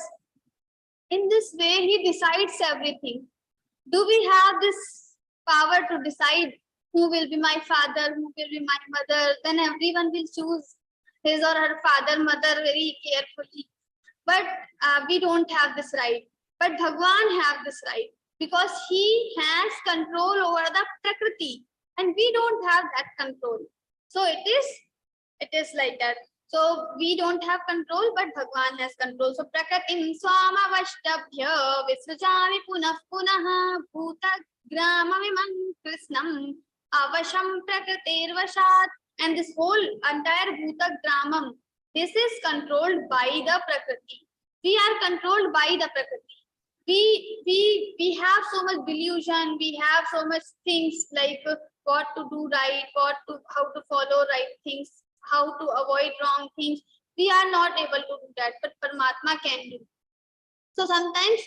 In this way, he decides everything. Do we have this power to decide who will be my father, who will be my mother? Then everyone will choose his or her father, mother very carefully. But we don't have this right. But Bhagwan have this right because he has control over the Prakriti, and we don't have that control. So it is like that. So we don't have control, but Bhagwan has control. So Prakatim Swamavashtabhya Visrajami Punah Punaha Bhutagramamimam Krishnam Avasham Prakritirvashat. And this whole entire Bhutagramam, this is controlled by the Prakriti. We are controlled by the Prakriti. We have so much delusion, we have so much things like what to do right, how to follow right things, how to avoid wrong things. We are not able to do that, but Paramatma can do. So sometimes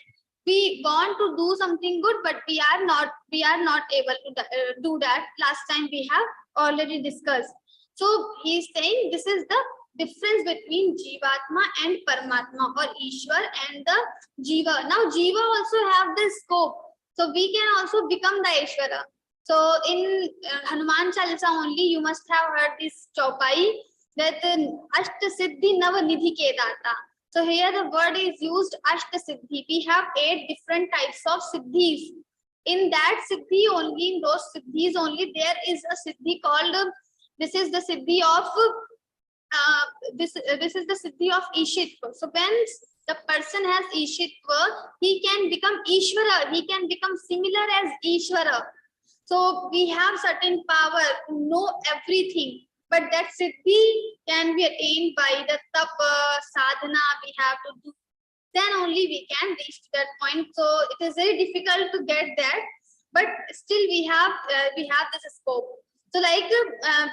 we want to do something good, but we are not able to do that. Last time we have already discussed. So he is saying this is the difference between Jivatma and Paramatma, or Ishwar and the Jiva. Now Jiva also have this scope, so we can also become the Ishwara. So in Hanuman Chalisa only, you must have heard this chaupai that Ashta Siddhi Nava Nidhi Ke Data. So here the word is used Ashta Siddhi. We have 8 different types of siddhis. In that siddhi only, in those siddhis only, there is a siddhi called, this is the siddhi of this is the siddhi of Ishitva. So when the person has Ishitva, he can become Ishvara, he can become similar as Ishvara. So we have certain power to know everything, but that siddhi can be attained by the tapa, sadhana we have to do. Then only we can reach to that point. So it is very difficult to get that, but still we have this scope. So like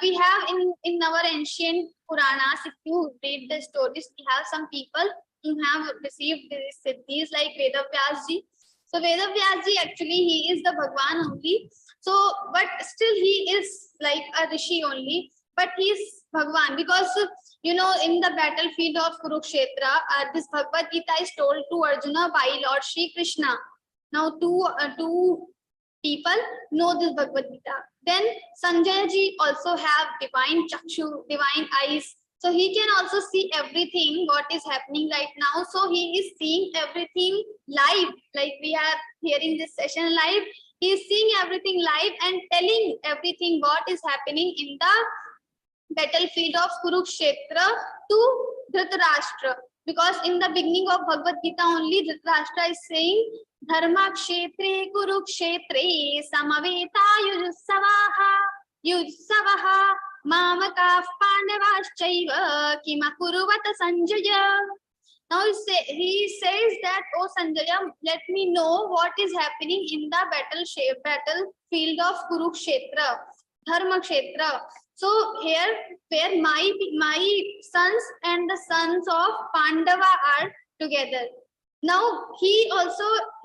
we have in our ancient Puranas, if you read the stories, we have some people who have received these siddhis like Vedavyasji. So Vedavyasji actually he is the Bhagwan only. So but still he is like a rishi only, but he is Bhagwan because you know in the battlefield of Kurukshetra, this Bhagavad Gita is told to Arjuna by Lord Shri Krishna. Now two people know this Bhagavad Gita. Then Sanjay ji also have divine chakshu, divine eyes. So he can also see everything what is happening right now. So he is seeing everything live, like we are hearing this session live. He is seeing everything live and telling everything what is happening in the battlefield of Kurukshetra to Dhritarashtra. Because in the beginning of Bhagavad Gita only, Dhritarashtra is saying, Dharma kshetre Kurukshetre samaveta yujsavaha mamaka pandavaschaiva kima kuruvata Sanjaya. Now he says that, oh Sanjaya, let me know what is happening in the battlefield of Kurukshetra, Dharma kshetra. So here where my sons and the sons of Pandava are together. Now he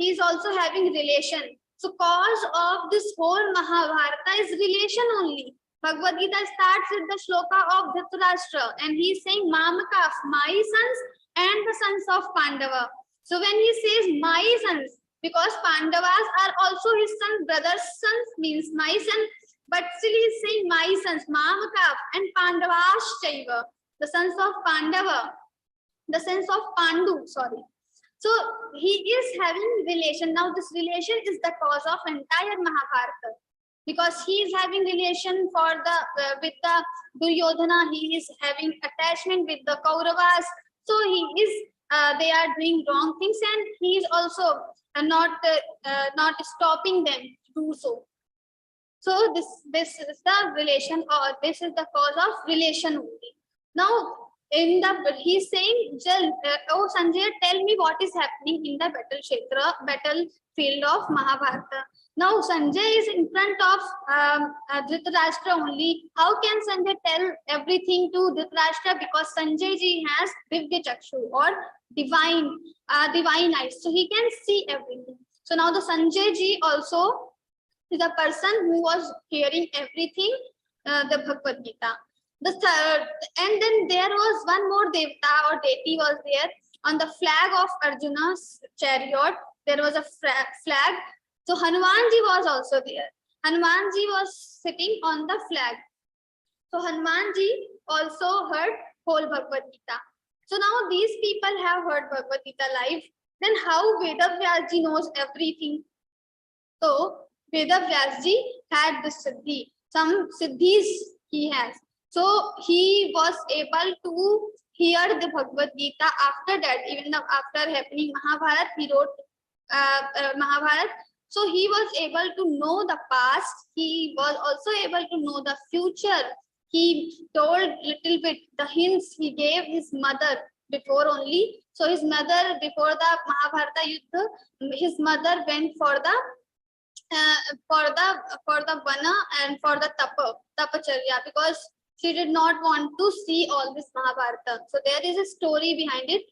is also having relation. So cause of this whole Mahabharata is relation only. Bhagavad Gita starts with the shloka of Dhritarashtra and he is saying Mamaka, my sons and the sons of Pandava. So when he says my sons, because Pandavas are also his sons, brothers' sons means my son, but still he is saying my sons, Mamaka and Pandavaschaiva, the sons of Pandava, the sons of Pandu, sorry. So he is having relation. Now this relation is the cause of entire Mahabharata, because he is having relation for the with the Duryodhana. He is having attachment with the Kauravas. So he is they are doing wrong things, and he is also not stopping them to do so. So this is the relation, or this is the cause of relation only. Now he's saying, oh Sanjay, tell me what is happening in the battlefield of Mahabharata. Now Sanjay is in front of Dhritarashtra only. How can Sanjay tell everything to Dhritarashtra? Because Sanjay ji has Divya Chakshu, or divine eyes. So he can see everything. So now the Sanjay ji also is a person who was hearing everything, the Bhagavad Gita. The third, and then there was one more devta or deity was there on the flag of Arjuna's chariot. There was a flag. So Hanumanji was also there. Hanumanji was sitting on the flag. So Hanumanji also heard whole Bhagavad Gita. So now these people have heard Bhagavad Gita live. Then how Vedavyasji knows everything? So Vedavyasji had the siddhi. Some siddhis he has. So he was able to hear the Bhagavad Gita. After that, even after happening Mahabharat, he wrote Mahabharat. So he was able to know the past. He was also able to know the future. He told little bit the hints he gave his mother before only. So his mother, before the Mahabharata Yuddha, his mother went for the vana and for the tapacharya, because She did not want to see all this Mahabharata. So there is a story behind it.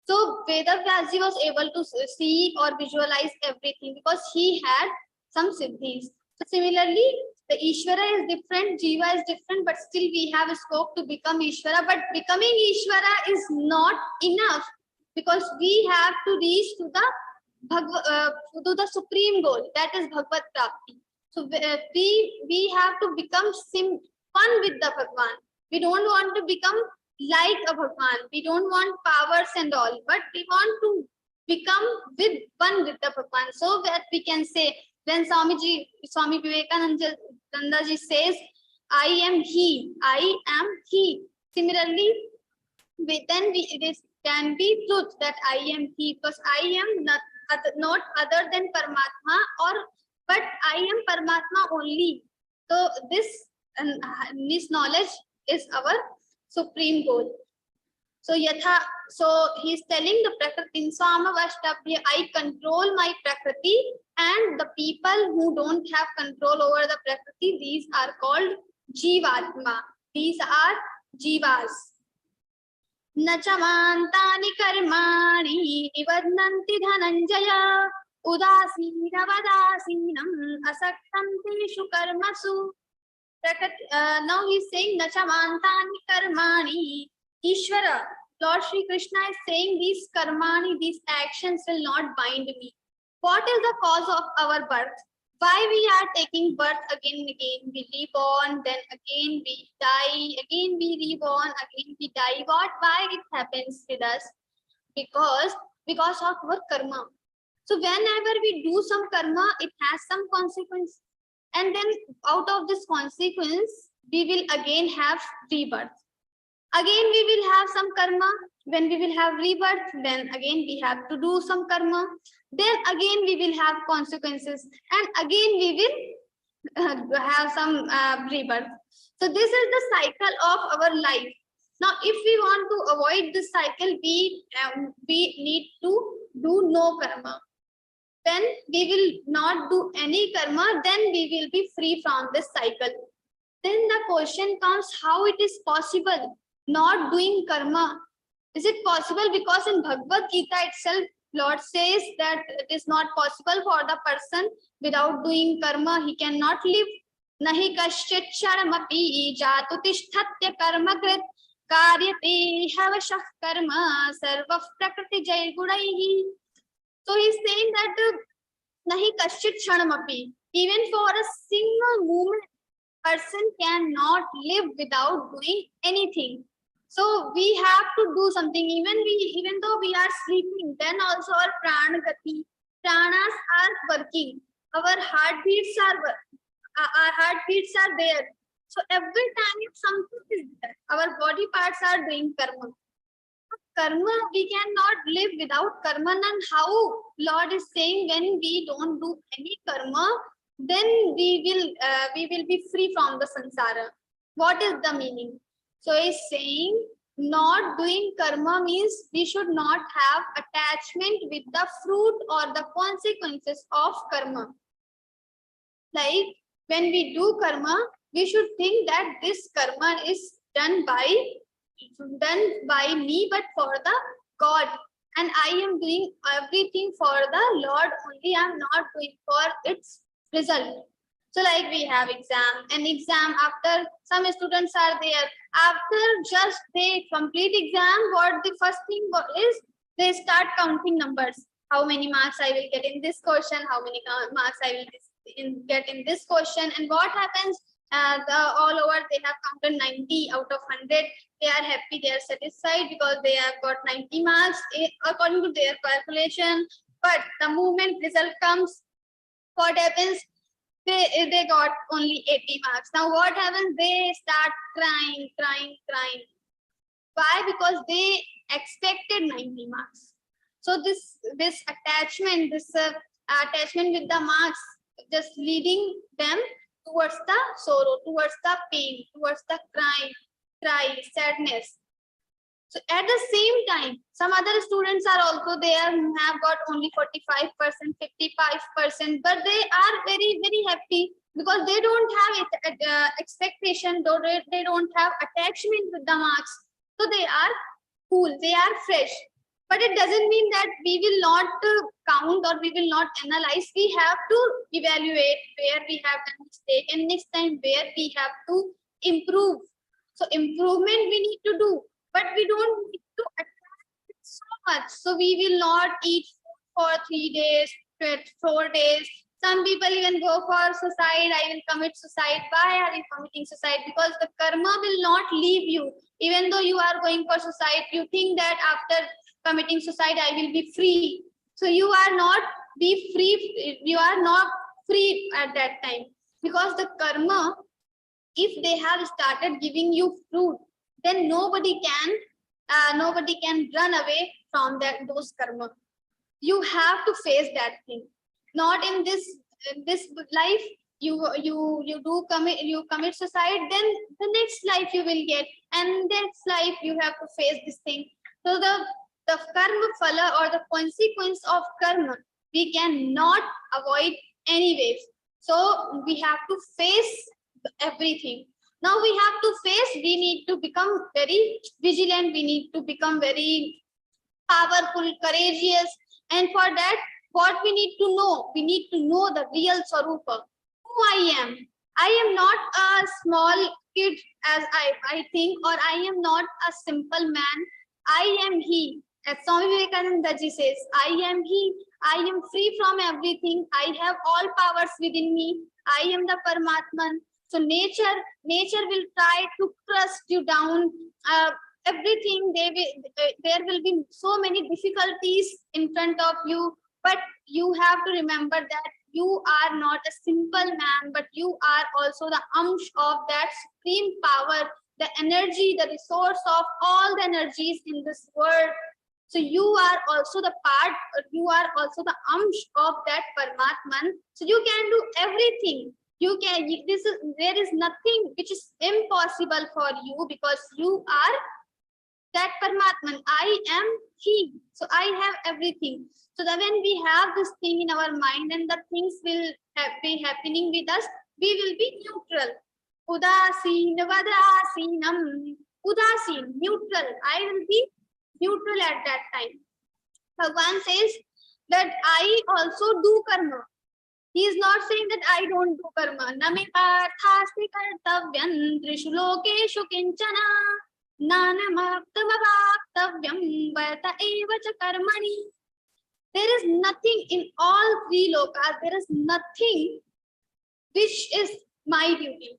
So Vedavyasji was able to see or visualize everything because he had some siddhis. So similarly, the Ishvara is different, Jiva is different, but still we have a scope to become Ishvara. But becoming Ishvara is not enough because we have to reach to the supreme goal, that is Bhagavad Prapti. So we have to become one with the Bhagwan. We don't want to become like a Bhagwan. We don't want powers and all, but we want to become one with the Bhagwan. So that we can say, when Swami Vivekananda ji says, I am he, I am he. Similarly, this can be truth that I am he, because I am not other than Paramatma, but I am Paramatma only. So this knowledge is our supreme goal. So he's telling the Prakriti, I control my Prakriti, and the people who don't have control over the Prakriti, these are called Jivatma. These are Jivas. Nachamantani karmani nivadnanti dhananjaya udasina vadasinam asaktam teshu karmasu. Now he's saying Nachamantani karmani. Ishvara, Lord Shri Krishna is saying these karmani, these actions will not bind me. What is the cause of our birth? Why we are taking birth again and again? We reborn, then again we die, again we reborn, again we die. Why it happens with us? Because of our karma. So whenever we do some karma, it has some consequence. And then out of this consequence, we will again have rebirth. Again, we will have some karma. When we will have rebirth, then again we have to do some karma. Then again we will have consequences. And again we will have some rebirth. So this is the cycle of our life. Now, if we want to avoid this cycle, we need to do no karma. Then we will not do any karma, then we will be free from this cycle. Then the question comes, how it is possible not doing karma? Is it possible? Because in Bhagavad Gita itself, Lord says that it is not possible for the person without doing karma. He cannot live. Nahi kaschit sharamapi jatu tishthatya karma krit karyate havashah karma sarva prakriti jay gudaihi. So he's saying that nahi kaschit sharamapi, even for a single moment, person cannot live without doing anything. So we have to do something. Even though we are sleeping, then also our pranas are working. Our heartbeats are there. So every time if something is there, our body parts are doing karma. Karma, we cannot live without karma. And how Lord is saying, when we don't do any karma, then we will be free from the samsara. What is the meaning? So he's saying not doing karma means we should not have attachment with the fruit or the consequences of karma. Like when we do karma, we should think that this karma is done by me, but for the God. And I am doing everything for the Lord only. I am not doing for its result. So like we have an exam after some students are there. After just they complete exam, what the first thing is, they start counting numbers. How many marks I will get in this question, how many marks I will get in this question. And what happens, all over they have counted 90 out of 100. They are happy, they are satisfied because they have got 90 marks according to their calculation. But the moment result comes, what happens? They got only 80 marks. Now what happens? They start crying. Why? Because they expected 90 marks. So this attachment, attachment with the marks, just leading them towards the sorrow, towards the pain, towards the cry, sadness. So at the same time, some other students are also there who have got only 45%, 55%, but they are very, very happy. because they don't have expectation, though they don't have attachment with the marks. So they are cool, they are fresh. But it doesn't mean that we will not count or we will not analyze. We have to evaluate where we have done mistake and next time where we have to improve. So improvement we need to do, but we don't need to attach it so much. So we will not eat food for 3 days, 4 days. Some people even go for suicide. I will commit suicide. Why are you committing suicide? Because the karma will not leave you. Even though you are going for suicide, you think that after committing suicide, I will be free. So you are not be free. You are not free at that time, because the karma, if they have started giving you fruit, then nobody can run away from those karma. You have to face that thing. Not in this life. You commit suicide, then the next life you will get, and next life you have to face this thing. So the karma phala or the consequence of karma we cannot avoid anyways. So we have to face everything. Now we have to face. We need to become very vigilant. We need to become very powerful, courageous, and for that, what we need to know? We need to know the real Swarupa, who I am. I am not a small kid as I think, or I am not a simple man. I am He. As Swami Vivekananda ji says, I am He. I am free from everything. I have all powers within me. I am the Paramatman. So nature will try to crush you down. Everything there will be so many difficulties in front of you. But you have to remember that you are not a simple man, but you are also the amsh of that supreme power, the energy, the resource of all the energies in this world. So you are also the part, you are also the amsh of that Paramatman. So you can do everything. There is nothing which is impossible for you, because you are that Paramatman. I am He. So I have everything. So that when we have this thing in our mind and the things will be happening with us, we will be neutral. Udasin, Vadrasinam, Udasin, neutral. I will be neutral at that time. Bhagwan says that I also do karma. He is not saying that I don't do karma. Name parthasti kartavyam trishu lokeshu kinchana nanamaptamavaktavyam vayata evacha karmani. There is nothing in all 3 lokas. There is nothing which is my duty.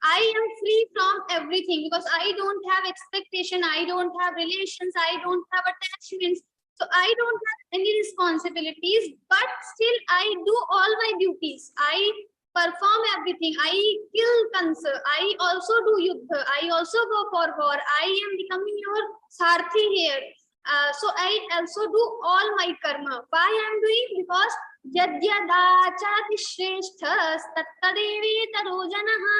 I am free from everything, because I don't have expectation. I don't have relations. I don't have attachments. So I don't have any responsibilities, but still I do all my duties. I perform everything. I kill cancer. I also do yuddha. I also go for war. I am becoming your sarthi here. So I also do all my karma. Why I am doing? Because yadyadachati shreshthas tattadevi tarojanaha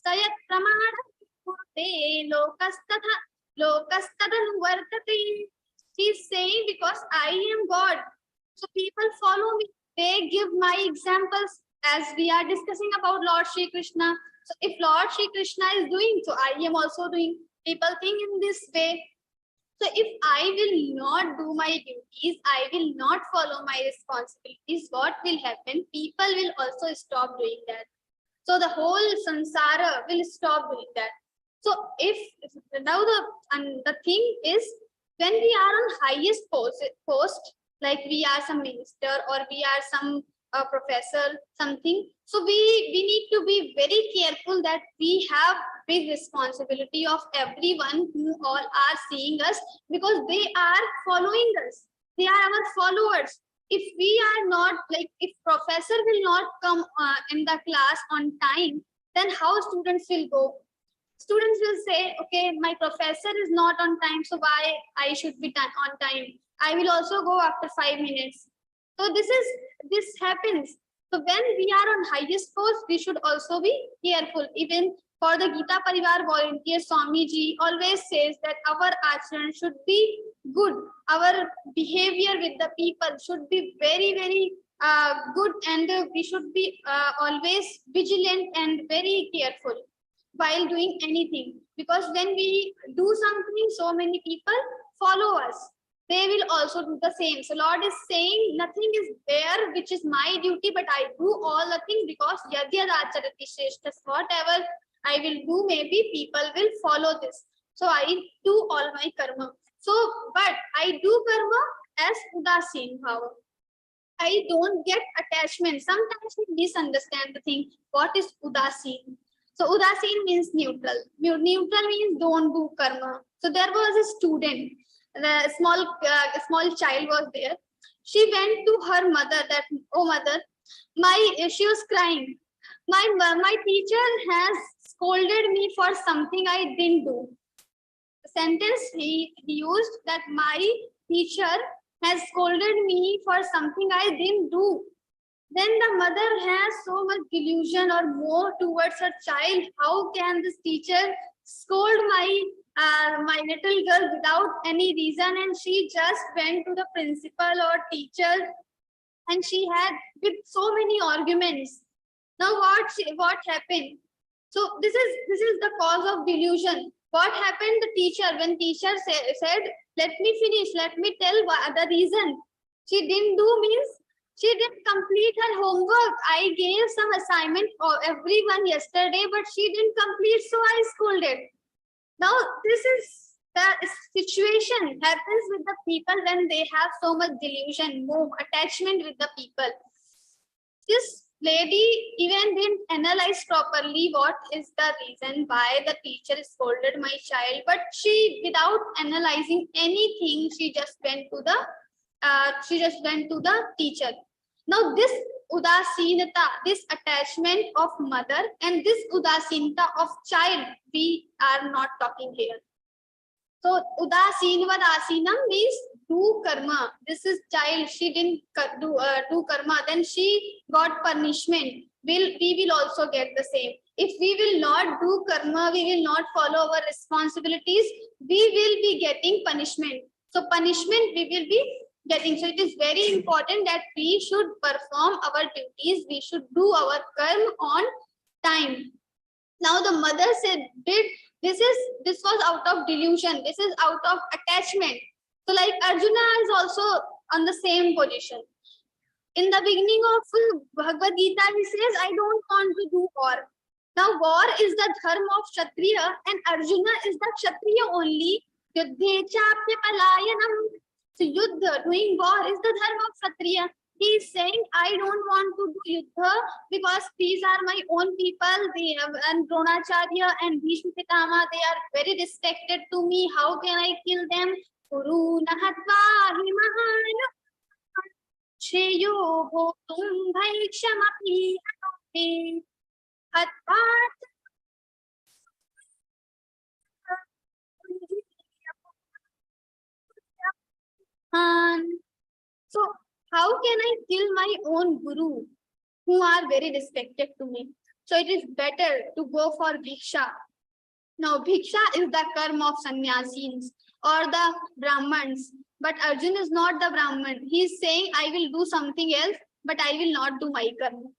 sayat pramana kurte lokastadanu vartate. He is saying, because I am God. So people follow me. They give my examples, as we are discussing about Lord Shri Krishna. So if Lord Shri Krishna is doing, so I am also doing. People think in this way. So if I will not do my duties, I will not follow my responsibilities, what will happen? People will also stop doing that. So the whole samsara will stop doing that. So if now the thing is, when we are on highest post, like we are some minister or we are some professor, something, so we need to be very careful that we have big responsibility of everyone who all are seeing us, because they are following us. They are our followers. If we are not, like, if professor will not come in the class on time, then how students will go? Students will say, okay, my professor is not on time, so why I should be on time? I will also go after 5 minutes. So this happens. So when we are on highest post, we should also be careful. Even for the Geeta Parivar volunteer, Swami Ji always says that our acharan should be good. Our behavior with the people should be very, very good, and we should be always vigilant and very careful while doing anything, because when we do something, so many people follow us. They will also do the same. So Lord is saying, nothing is there which is my duty, but I do all the things because yadyadacharati shreshthas, whatever I will do, maybe people will follow this. So I do all my karma. So, but I do karma as udasin bhava. I don't get attachment. Sometimes we misunderstand the thing. What is udasin? So udasin means neutral. Neutral means don't do karma. So there was a student, the small child was there. She went to her mother that, oh mother, she was crying. My teacher has scolded me for something I didn't do. The sentence he used, that my teacher has scolded me for something I didn't do. Then the mother has so much delusion or more towards her child. How can this teacher scold my little girl without any reason? And she just went to the principal or teacher, and she had with so many arguments. Now what happened? So this is the cause of delusion. What happened? The teacher, when teacher said, let me finish, let me tell the reason. She didn't do means she didn't complete her homework. I gave some assignment for everyone yesterday, but she didn't complete, so I scolded. Now this is the situation happens with the people when they have so much delusion, more attachment with the people. This lady even didn't analyze properly what is the reason why the teacher scolded my child, but she, without analyzing anything, she just went to the teacher. Now this udasinata, this attachment of mother, and this udasinata of child, we are not talking here. So udasinvadasinam means do karma. This is child, she didn't do karma, then she got punishment. We will also get the same. If we will not do karma, we will not follow our responsibilities, we will be getting punishment. So punishment we will be getting. So it is very important that we should perform our duties, we should do our karma on time. Now the mother said, this was out of delusion, this is out of attachment. So like Arjuna is also on the same position. In the beginning of Bhagavad-Gītā, he says, I don't want to do war. Now war is the dharma of Kshatriya, and Arjuna is the Kshatriya only. Yuddhe chapya palayanam. So Yuddha, doing war, is the dharma of Kshatriya. He is saying, I don't want to do Yuddha because these are my own people. They have, and Dronacharya and Bhishma Pitama, they are very respected to me. How can I kill them? Kuru nahatva himahana Shreyo bhotum bhaikshamapi hanote hatvat. So how can I kill my own guru who are very respected to me? So it is better to go for bhiksha. Now bhiksha is the karma of sannyasins or the brahmans, but Arjuna is not the brahman. He is saying, I will do something else, but I will not do my karma.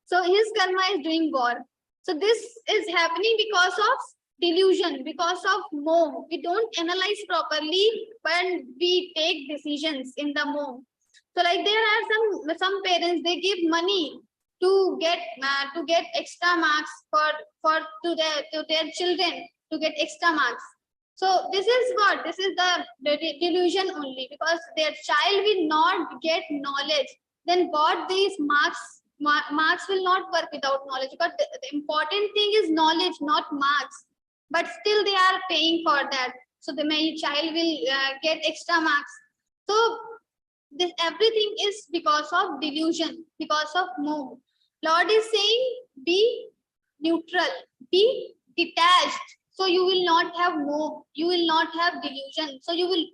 So his karma is doing war. So this is happening because of delusion, because of moh. We don't analyze properly when we take decisions in the moh. So like there are some parents, they give money to get extra marks to their children to get extra marks. So this is what? This is the delusion only, because their child will not get knowledge. Then what these marks will not work without knowledge. But the important thing is knowledge, not marks. But still they are paying for that. So my child will get extra marks. So this everything is because of delusion, because of moh. Lord is saying, be neutral, be detached. So you will not have moh, you will not have delusion. So you will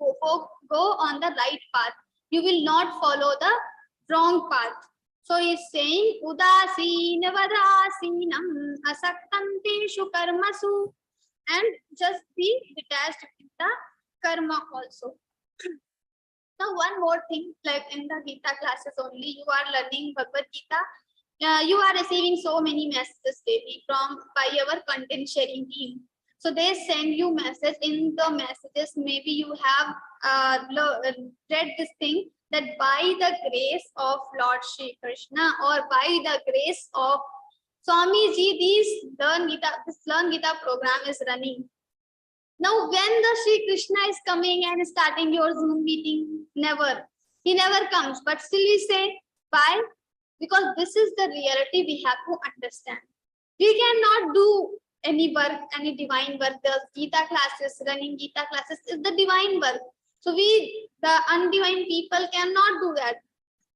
go on the right path. You will not follow the wrong path. So he is saying, Udasina vadasinam asaktanteshu karmasu, and just be detached with the karma also. Now, one more thing, like in the Geeta classes only, you are learning Bhagavad Gita. You are receiving so many messages daily by our content sharing team. So they send you message. In the messages, maybe you have read this thing that by the grace of Lord Shri Krishna or by the grace of Swamiji, this Learn Gita program is running. Now, when the Shri Krishna is coming and starting your Zoom meeting, never. He never comes. But still we say, why? Because this is the reality we have to understand. We cannot do any work, any divine work. The Gita classes, running Gita classes is the divine work. So we, the undivine people, cannot do that.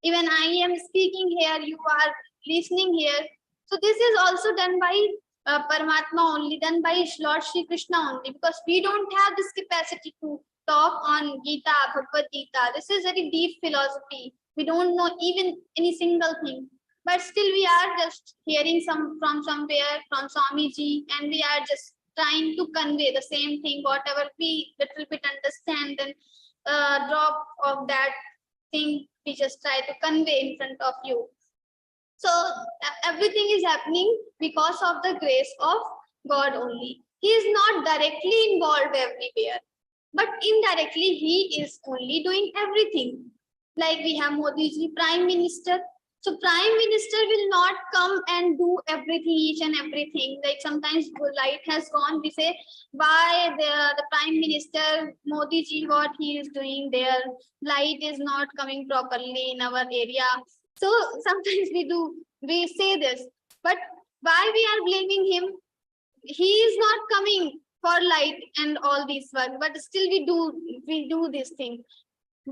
Even I am speaking here, you are listening here. So this is also done by Paramatma only, done by Lord Shri Krishna only, because we don't have this capacity to talk on Gita, Bhagavad Gita. This is very deep philosophy. We don't know even any single thing. But still we are just hearing from somewhere, from Swamiji, and we are just trying to convey the same thing, whatever we little bit understand, and drop of that thing we just try to convey in front of you. So everything is happening because of the grace of God only. He is not directly involved everywhere, but indirectly he is only doing everything. Like we have Modi ji, Prime Minister. So Prime Minister will not come and do everything, each and everything. Like sometimes light has gone, we say, why the Prime Minister, Modi ji, what he is doing there, light is not coming properly in our area. So sometimes we say this, but why we are blaming him? He is not coming for light and all these work, but still we do this thing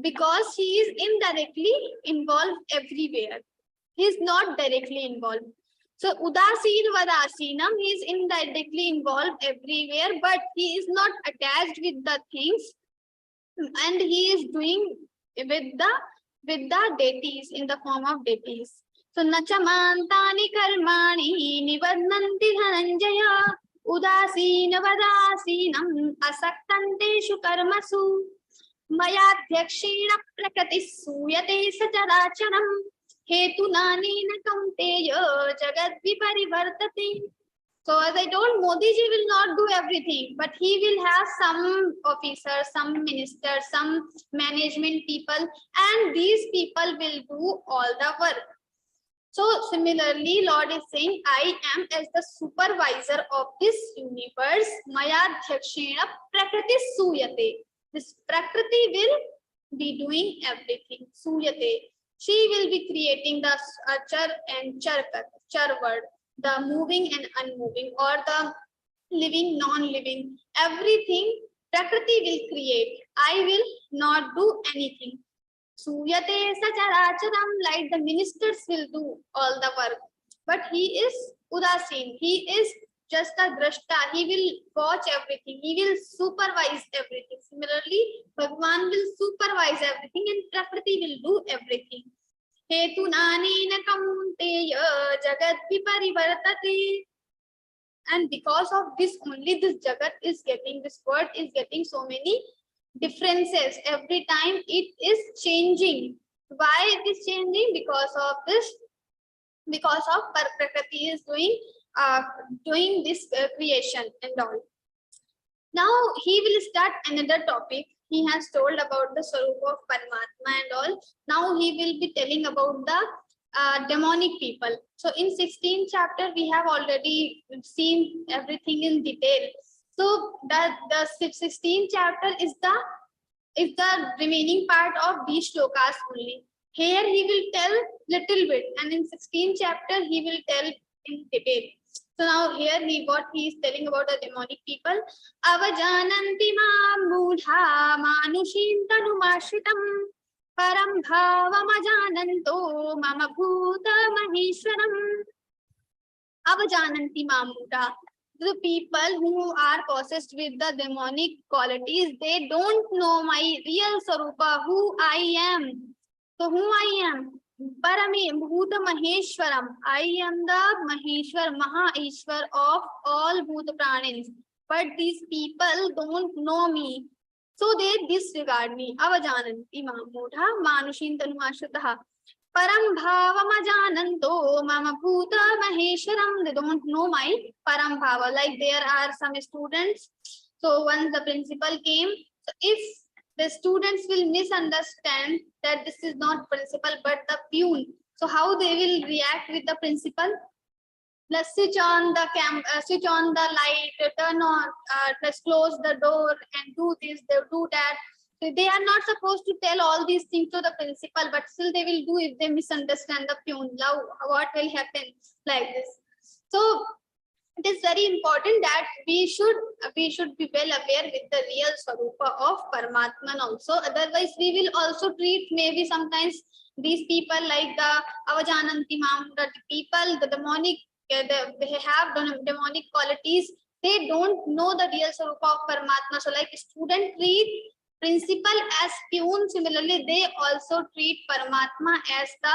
because he is indirectly involved everywhere. He is not directly involved. So Udasin Vadasinam, he is indirectly involved everywhere, but he is not attached with the things, and he is doing with the deities in the form of deities. So Nachamantani Karmani Nivadnanti Dhananjaya Udasina Vadasinam Asaktanteshu Karmasu Mayadhyakshina Prakati Suyate Sacharacharam Hetunanina Kamteya Jagat Viparivartati. So as I told, Modi ji will not do everything, but he will have some officers, some ministers, some management people, and these people will do all the work. So similarly, Lord is saying, I am as the supervisor of this universe, Mayadhyakshena Prakriti Suyate. This Prakriti will be doing everything. Suyate. She will be creating the Char and Char word, the moving and unmoving, or the living, non-living. Everything Prakriti will create. I will not do anything. Suyate Sacharacharam, like the ministers will do all the work. But he is Udasin. He is just a drashta. He will watch everything. He will supervise everything. Similarly, Bhagwan will supervise everything and Prakriti will do everything. Hetunanena Kaunteya Jagat Viparivartati. And because of this only, this Jagat is getting, this word is getting so many differences. Every time it is changing. Why it is changing? Because of this, because of Prakriti is doing this creation and all. Now he will start another topic. He has told about the Swarupa of Paramatma and all. Now he will be telling about the demonic people. So in 16th chapter, we have already seen everything in detail. So the 16th chapter is the remaining part of these shlokas only. Here he will tell little bit, and in 16th chapter he will tell in detail. So now here what he is telling about the demonic people. Avajananti mam mudha manushim tanumashritam param bhavam ajananto mama bhuta maheshwaram. Avajananti mam mudha. The people who are possessed with the demonic qualities, they don't know my real Sarupa, who I am. So who I am? Parami Bhuta Maheshwaram. I am the Maheshwar, Maha-Ishwar of all Bhuta Pranins. But these people don't know me. So they disregard me. Avajananti mamudha manushin tanuashataha. Param bhavam ajananto mama bhuta mahesharam. They don't know my param bhava. Like there are some students. So once the principal came, so if the students will misunderstand that this is not principal but the peon, so how they will react with the principal? Let's switch on the switch on the light, turn on, let's close the door and do this, they do that. So they are not supposed to tell all these things to the principal, but still they will do if they misunderstand the peon. Now what will happen like this? So it is very important that we should be well aware with the real swarupa of Paramatman also. Otherwise, we will also treat maybe sometimes these people like the Avajananti Mamudha people, the demonic, they have demonic qualities. They don't know the real swarupa of Paramatma. So, like student treat principal as peon, similarly, they also treat Paramatma as the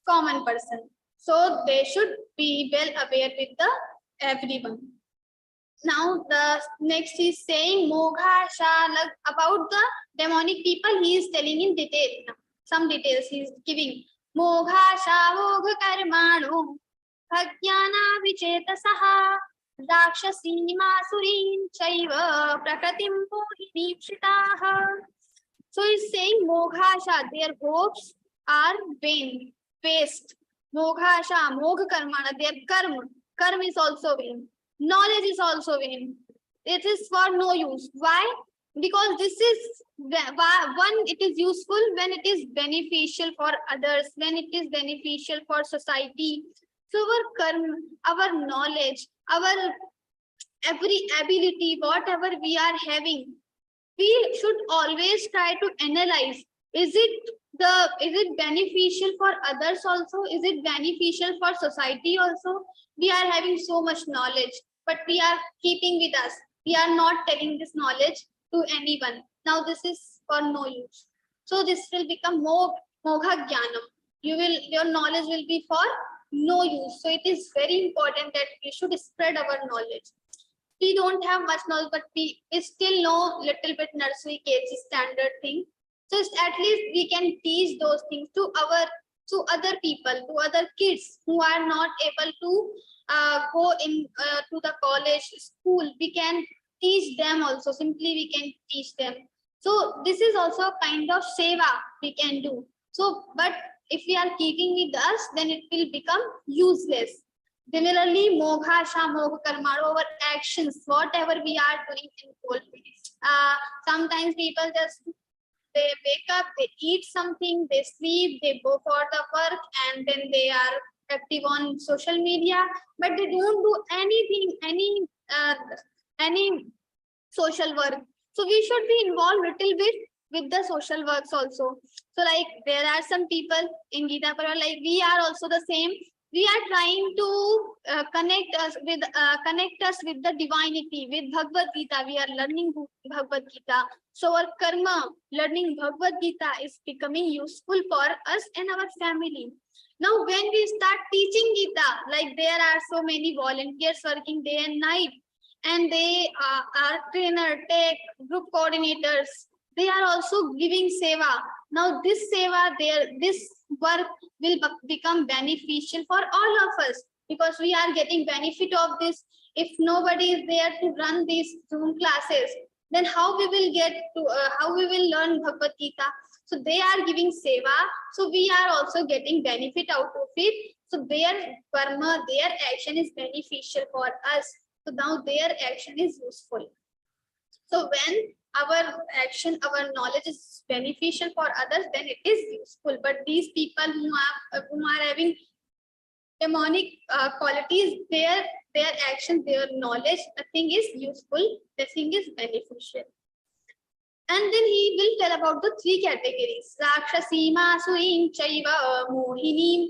common person. So they should be well aware with the everyone. Now the next is saying Mogha Shalag about the demonic people. He is telling in detail. Some details he is giving. Mogha Shavogha Karmano Bhagyana Vichetasaha Rakshasima Surin Chaiva Prakatim Pohini. So he's saying Moghasha, their hopes are vain, waste. Moghasha, Mogha Karmana, their karma is also vain. Knowledge is also vain. It is for no use. Why? Because this is one, it is useful when it is beneficial for others, when it is beneficial for society. So our karma, our knowledge, our every ability, whatever we are having, we should always try to analyze, is it beneficial for others also? Is it beneficial for society also? We are having so much knowledge, but we are keeping with us. We are not telling this knowledge to anyone. Now this is for no use. So this will become Mogha Jnanam. Your knowledge will be for no use. So it is very important that we should spread our knowledge. We don't have much knowledge, but we still know little bit nursery KG standard thing. So at least we can teach those things to other people, to other kids who are not able to go in to the college, school. We can teach them also. Simply we can teach them. So this is also a kind of seva we can do. So, but if we are keeping with us, then it will become useless. Similarly, Mogha Sha Mogha Karma, our actions, whatever we are doing in whole. Sometimes people just they wake up, they eat something, they sleep, they go for the work, and then they are active on social media, but they don't do anything, any social work. So we should be involved little bit with the social works also. So like there are some people in Geeta Parva, like we are also the same. We are trying to connect us with the divinity, with Bhagavad Gita. We are learning Bhagavad Gita. So our karma, learning Bhagavad Gita is becoming useful for us and our family. Now, when we start teaching Gita, like there are so many volunteers working day and night, and they are trainer, tech, group coordinators. They are also giving seva. Now, this seva, this work will become beneficial for all of us because we are getting benefit of this. If nobody is there to run these Zoom classes, then how we will get to how we will learn Bhagavad Gita? So they are giving seva, so we are also getting benefit out of it. So their karma, their action is beneficial for us. So now their action is useful. So when our action, our knowledge is beneficial for others, then it is useful. But these people who are having demonic qualities, their action, their knowledge, nothing is useful, nothing is beneficial. And then he will tell about the three categories: Rakshasim, Asurim, Chaiva, Mohinim.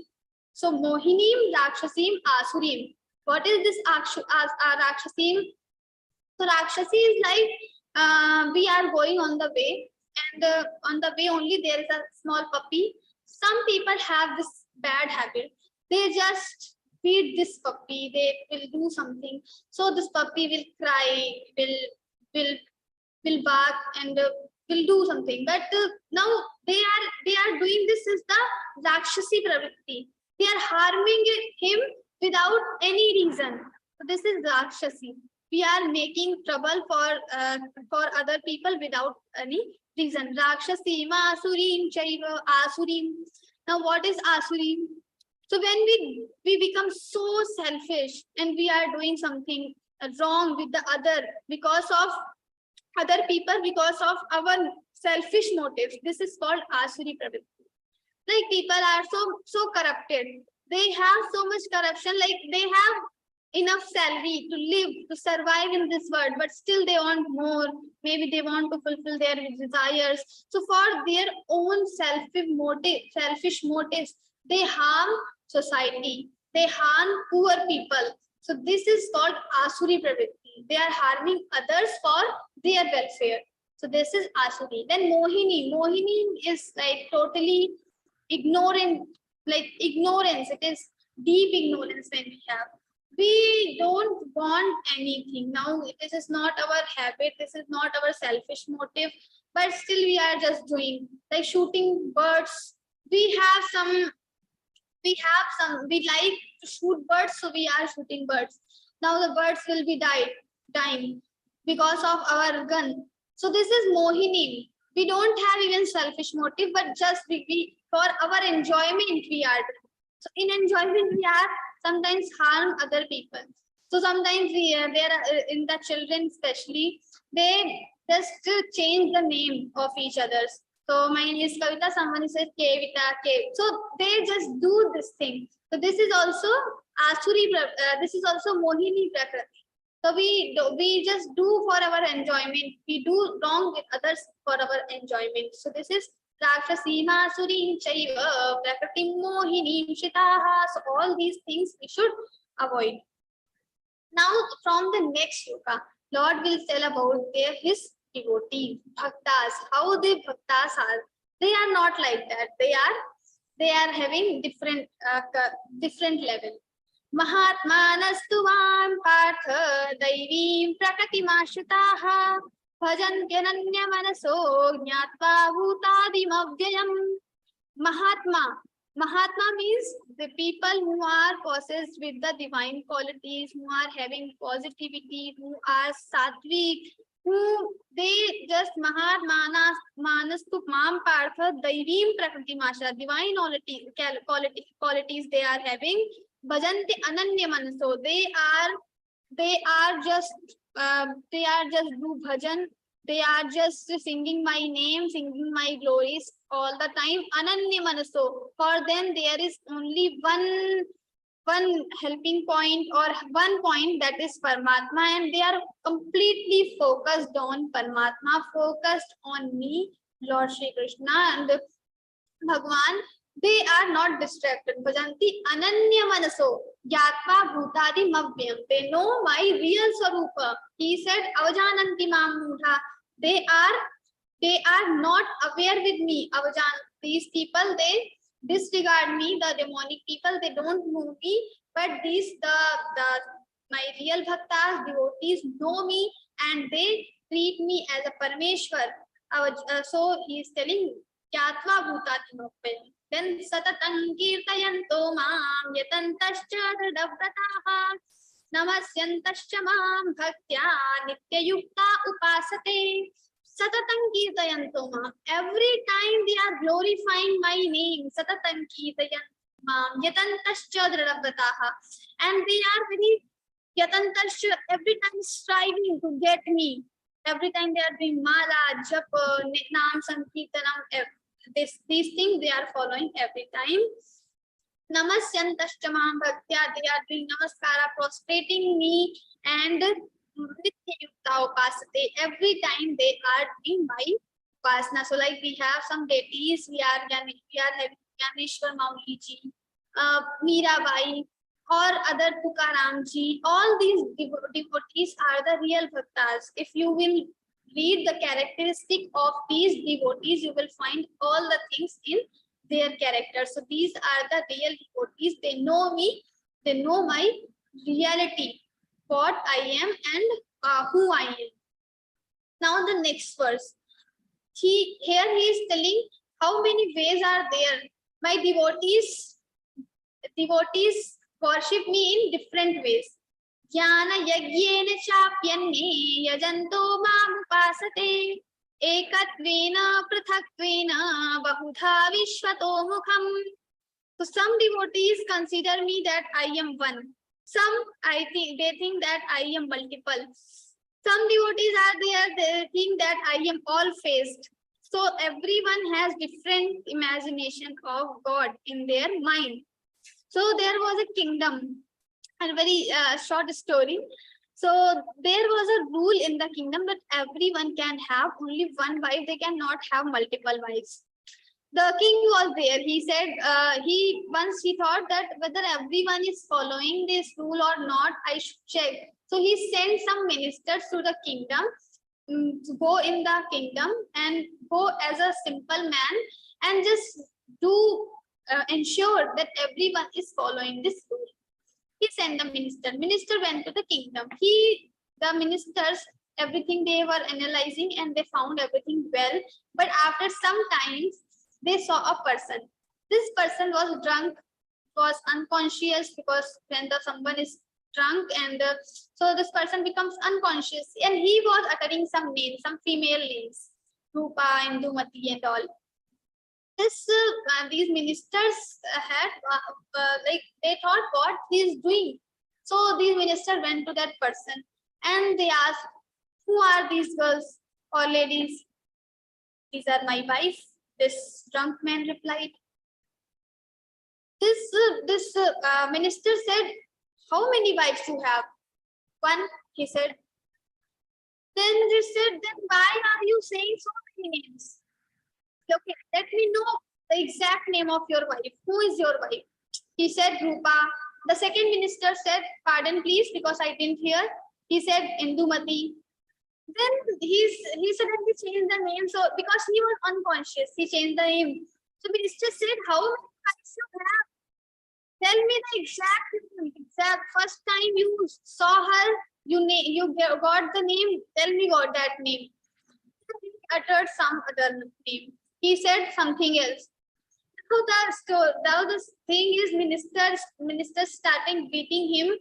So Mohinim, Rakshasim, Asurim. What is this Rakshasim? So Rakshasi is like we are going on the way, and on the way only there is a small puppy. Some people have this bad habit. They just feed this puppy. They will do something. So this puppy will cry, will will bark and will do something. But now they are doing this is the Rakshasi pravritti. They are harming him without any reason. So this is Rakshasi. We are making trouble for other people without any reason. Rakshasi, Masurim, Chaiva, Asurim. Now what is Asurim? So when we become so selfish and we are doing something wrong with the other because of other people, because of our selfish motives, this is called Asuri Pravritti. Like people are so corrupted. They have so much corruption, like they have enough salary to live, to survive in this world, but still they want more. Maybe they want to fulfill their desires. So for their own selfish motives, they harm society. They harm poor people. So this is called Asuri Pravritti. They are harming others for their welfare. So this is Asuri. Then Mohini. Mohini is like totally ignorant, like ignorance. It is deep ignorance when we have. We don't want anything. Now, this is not our habit. This is not our selfish motive. But still we are just doing, like shooting birds. We like to shoot birds, so we are shooting birds. Now the birds will be dying because of our gun. So this is Mohini. We don't have even selfish motive, but just we for our enjoyment we are doing. So in enjoyment we are sometimes harm other people. So sometimes there are in the children especially, they just change the name of each others. So my name is Kavita, someone says Kavita, so they just do this thing. So this is also Asuri, this is also Mohini Prakriti. So we just do for our enjoyment. We do wrong with others for our enjoyment. So this is Rakshasi, Masurim, Chaiva, Prakriti, Mohini, Shitaha. So all these things we should avoid. Now from the next shloka, Lord will tell about his devotees, bhaktas, how the bhaktas are. They are not like that. They are having different level. Mahatmanastu vam partha daivim prakatimashritaha bhajantyananya manaso jnatva bhutadim avyayam. Mahatma means the people who are possessed with the divine qualities, who are having positivity, who are sattvic, who they just Manastu Mam Partha Daivim Prakriti Masha, divine qualities they are having. Bhajanti Ananya Manaso, they are just do bhajan, they are just singing my name, singing my glories all the time. Ananya Manaso, for them there is only one helping point or one point, that is Paramatma, and they are completely focused on Paramatma, focused on me, Lord Shri Krishna and Bhagwan. They are not distracted. Bhajanti Ananya Manaso Gyatva Bhutadi Mavyam. They know my real Swarupa. He said Avajananti Mamudha. They are not aware with me. These people, they disregard me, the demonic people, they don't know me, but these my real bhaktas, devotees know me and they treat me as a Parameshwar. So he is telling Kyatva Bhutati Mapayam. Then Satatan Kirtayanto Mam Yatantascha Davrataha Namasyantascha Mam Bhaktya Nityayukta Upasate. Satatan Kirtayanto Mam. Every time they are glorifying my name, Satatan Kirtayanto Mam Yatantascha Davrataha. And they are very Yatantascha, every time striving to get me. Every time they are doing Mala, Japa, Nam, Sankirtanam, these things they are following every time. Namasyantascha Mam Bhaktya, they are doing Namaskara, prostrating me, and Nityayukta Upasate, every time they are doing my Upasana. So like we have some deities, we are having Gyaneshwar Mauliji, Mirabai, or other Tukaramji. All these devotees are the real bhaktas. If you will read the characteristic of these devotees, you will find all the things in their character. So these are the real devotees. They know me, they know my reality, what I am and who I am. Now the next verse. He is telling how many ways are there. My devotees worship me in different ways. Jnana yagyena chapyanne yajanto mamupasate ekatvena prithaktvena bahudha vishwato mukham. So some devotees consider me that I am one. Some they think that I am multiple. Some devotees are there, they think that I am all faced. So everyone has different imagination of God in their mind. So there was a kingdom, a very short story. So there was a rule in the kingdom that everyone can have only one wife, they cannot have multiple wives. The king was there. He said he thought that whether everyone is following this rule or not, I should check. So he sent some ministers to the kingdom to go in the kingdom and go as a simple man and just do ensure that everyone is following this rule. He sent the minister. Minister went to the kingdom. The ministers, everything they were analyzing and they found everything well. But after some time, they saw a person. This person was drunk, was unconscious, because when someone is drunk and so this person becomes unconscious, and he was uttering some names, some female names, Rupa and Dumati and all. These ministers had they thought what he is doing. So these ministers went to that person and they asked, who are these girls or ladies? These are my wife. This drunk man replied. This minister said, how many wives you have? One, he said. Then they said, then why are you saying so many names? Okay, let me know the exact name of your wife. Who is your wife? He said, Rupa. The second minister said, pardon please, because I didn't hear. He said, Indumati. Then he suddenly changed the name. So because he was unconscious, he changed the name. So minister said, how many wives you have? Tell me the exact first time you saw her, you got the name. Tell me what that name. He uttered some other name. He said something else. So now the thing is, ministers starting beating him.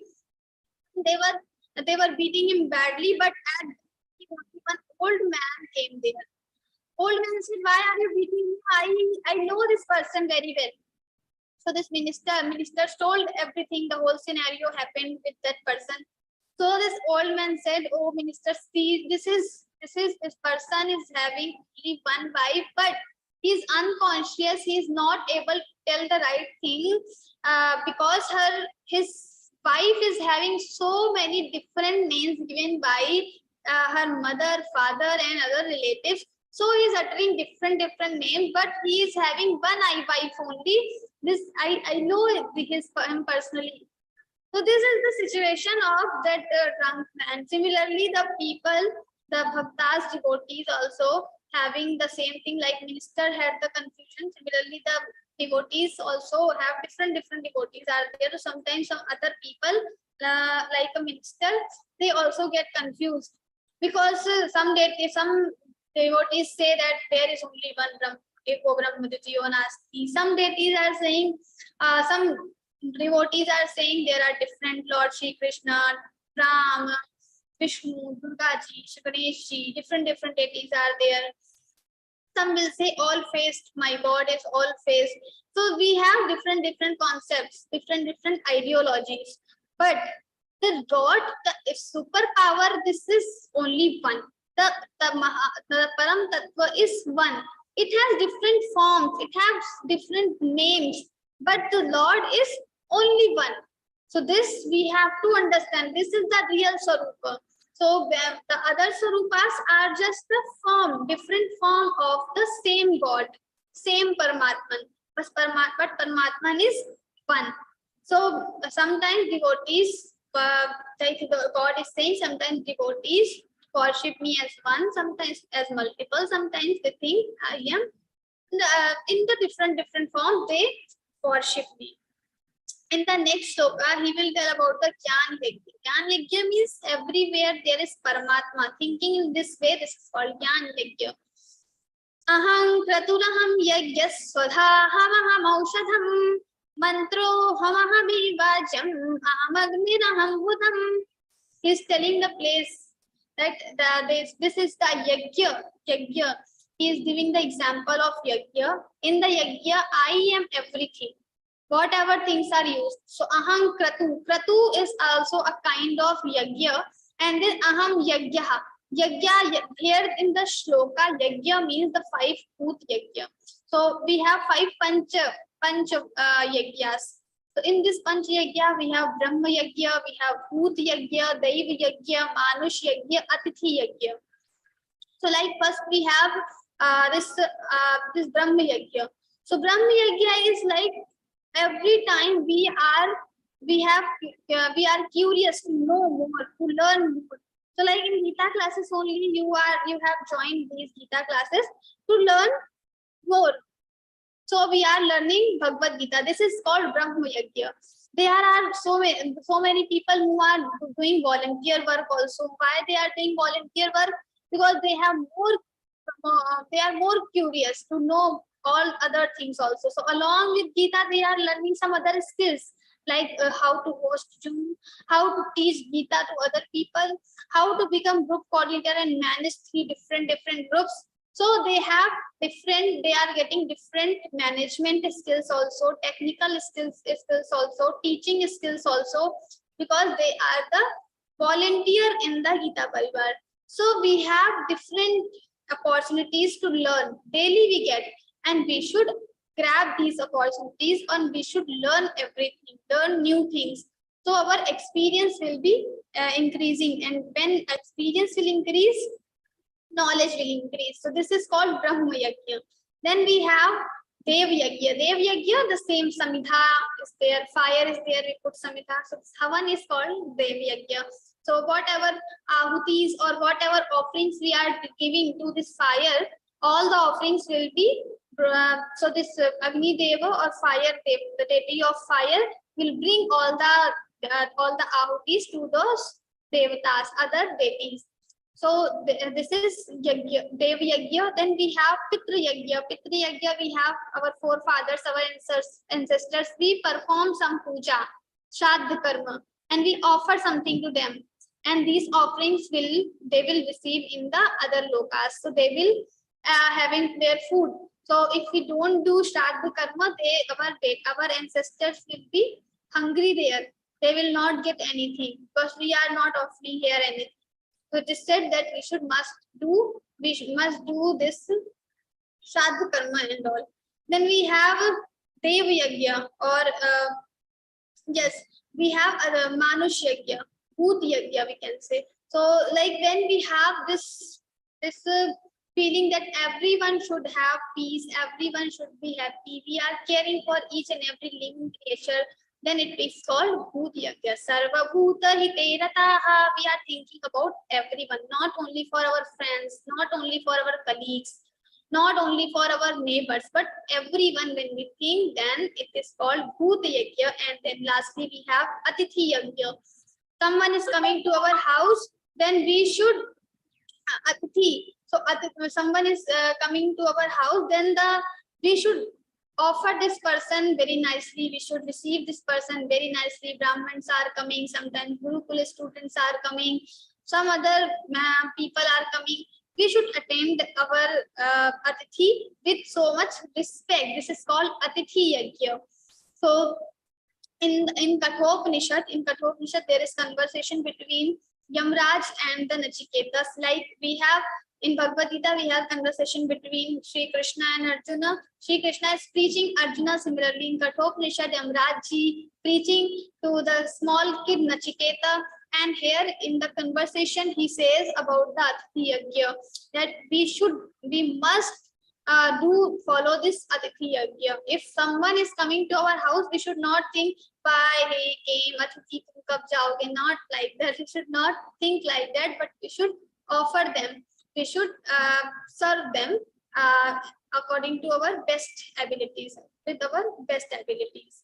They were beating him badly, but at one old man came there. Old man said, why are you beating me? I know this person very well. So this ministers told everything, the whole scenario happened with that person. So this old man said, oh minister, see, this person is having only one wife, but he's unconscious, he's not able to tell the right thing because his wife is having so many different names given by her mother, father and other relatives. So he's uttering different names, but he is having one wife only. This I know him personally. So this is the situation of that drunk man. Similarly, the people, the bhaktas, devotees also having the same thing, like minister had the confusion. Similarly, the devotees also have different devotees are there. So sometimes some other people like a minister, they also get confused because some devotees say that there is only one Brahma. Some deities are saying, some devotees are saying there are different Lord Shri Krishna, Ram, Vishnu, Durga ji, Ganesh ji, different deities are there. Some will say all faced, my God is all faced. So we have different concepts, different ideologies. But the God, the superpower, this is only one. The Param Tattva is one. It has different forms, it has different names, but the Lord is only one. So this we have to understand. This is the real Swarupa. So the other Swarupas are just the form, different form of the same God, same Paramatman. But Paramatman is one. So sometimes devotees, like God is saying, sometimes devotees worship me as one, sometimes as multiple, sometimes they think I am in the different forms, they worship me. In the next sloka, he will tell about the Jnana Yajna. Jnana Yajna means everywhere there is Paramatma. Thinking in this way, this is called Jnana Yajna. Aham kraturaham yajna swadhaham aushadham mantro hamahami vajam ahamagmiraham hudam. He is telling the place that this is the yajna. Yajna. He is giving the example of yajna. In the yajna, I am everything. Whatever things are used. So aham kratu. Kratu is also a kind of yajna. And then aham yajna. Yajna here in the shloka, yajna means the 5 bhut yajna. So we have 5 panch yajnas. So in this panch yajna, we have Brahma yajna, we have bhut yajna, Daiva yajna, Manush yajna, Atithi yajna. So like first we have this Brahma yajna. So Brahma yajna is like every time we are curious to know more, to learn more. So like in Geeta classes only, you have joined these Geeta classes to learn more. So we are learning Bhagavad-Gītā. This is called Brahma Yajna. There are so many people who are doing volunteer work also. Why they are doing volunteer work? Because they are more curious to know all other things also. So along with Geeta, they are learning some other skills like how to host Zoom, how to teach Geeta to other people, how to become group coordinator and manage 3 different groups. So they are getting different management skills also, technical skills also, teaching skills also, because they are the volunteer in the Geeta Parivar. So we have different opportunities to learn. Daily we get, and we should grab these opportunities and we should learn everything, learn new things. So our experience will be increasing, and when experience will increase, knowledge will increase. So this is called Brahma Yajna. Then we have Dev Yajna. Dev Yajna, the same Samhita is there, fire is there, we put Samhita. So Havan is called Dev Yajna. So whatever ahutis or whatever offerings we are giving to this fire, all the offerings will be so this Agni Deva or fire, the deity of fire, will bring all the ahutis to those devatas, other deities. So this is Yajna, Dev Yajna. Then we have Pitra Yajna. Pitra Yajna, we have our forefathers, our ancestors. We perform some puja, Shraddha Karma, and we offer something to them. And these offerings they will receive in the other lokas. So they will having their food. So if we don't do Shraddha Karma, our ancestors will be hungry there. They will not get anything because we are not offering here anything. So it is said that we must do this Shraddha Karma and all. Then we have Dev Yajna, or yes, we have Manush Yajna, Bhut Yajna, we can say. So like when we have this feeling that everyone should have peace, everyone should be happy, we are caring for each and every living creature, then it is called Bhut Yajna. Sarva Bhuta Hite Rataha. We are thinking about everyone, not only for our friends, not only for our colleagues, not only for our neighbors, but everyone. When we think, then it is called Bhut Yajna. And then lastly, we have Atithi Yajna. Someone is coming to our house, then we should Atithi. So someone is coming to our house, then we should offer this person very nicely. We should receive this person very nicely. Brahmins are coming, sometimes Gurukula students are coming, some other people are coming. We should attend our Atithi with so much respect. This is called Atithi Yajna. So in Kathopanishad, there is conversation between Yamraj and the Nachiketas. Like we have in Bhagavad-Gītā, we have conversation between Sri Krishna and Arjuna. Sri Krishna is preaching Arjuna. Similarly, in Kathopanishad, Yamraj ji preaching to the small kid Nachiketa. And here in the conversation, he says about the Atithi Yajna, that we must follow this Atithi Yajna. If someone is coming to our house, we should not think, why he came, Atithi kab jaoge, not like that. We should not think like that, but we should offer them. We should serve them according to our best abilities, with our best abilities.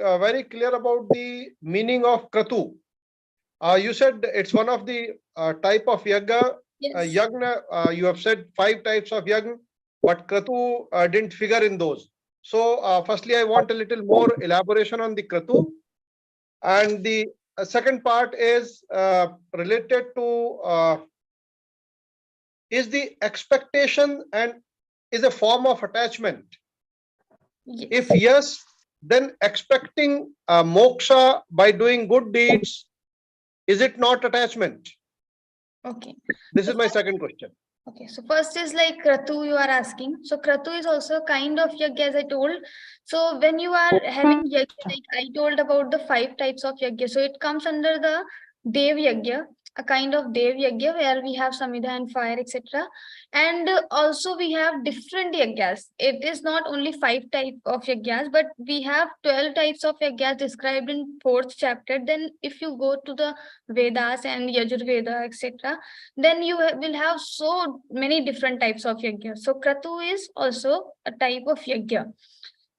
very clear about the meaning of kratu. You said it's one of the type of yagna. Yes. Yagna, you have said 5 types of yagna, but kratu didn't figure in those. So, firstly, I want a little more elaboration on the kratu. And the second part is related to is the expectation and is a form of attachment? Yes. If yes, then expecting moksha by doing good deeds, is it not attachment? Okay. This is my second question. Okay, so first is like kratu you are asking. So kratu is also a kind of yajna, as I told. So when you are having yajna, like I told about the 5 types of yajna, so it comes under the dev yajna, a kind of dev yajna where we have samhita and fire, etc. And also we have different yajnas. It is not only 5 types of yajnas, but we have 12 types of yajnas described in 4th chapter. Then if you go to the Vedas and Yajurveda, etc., then you will have so many different types of yajna. So kratu is also a type of yajna.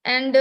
And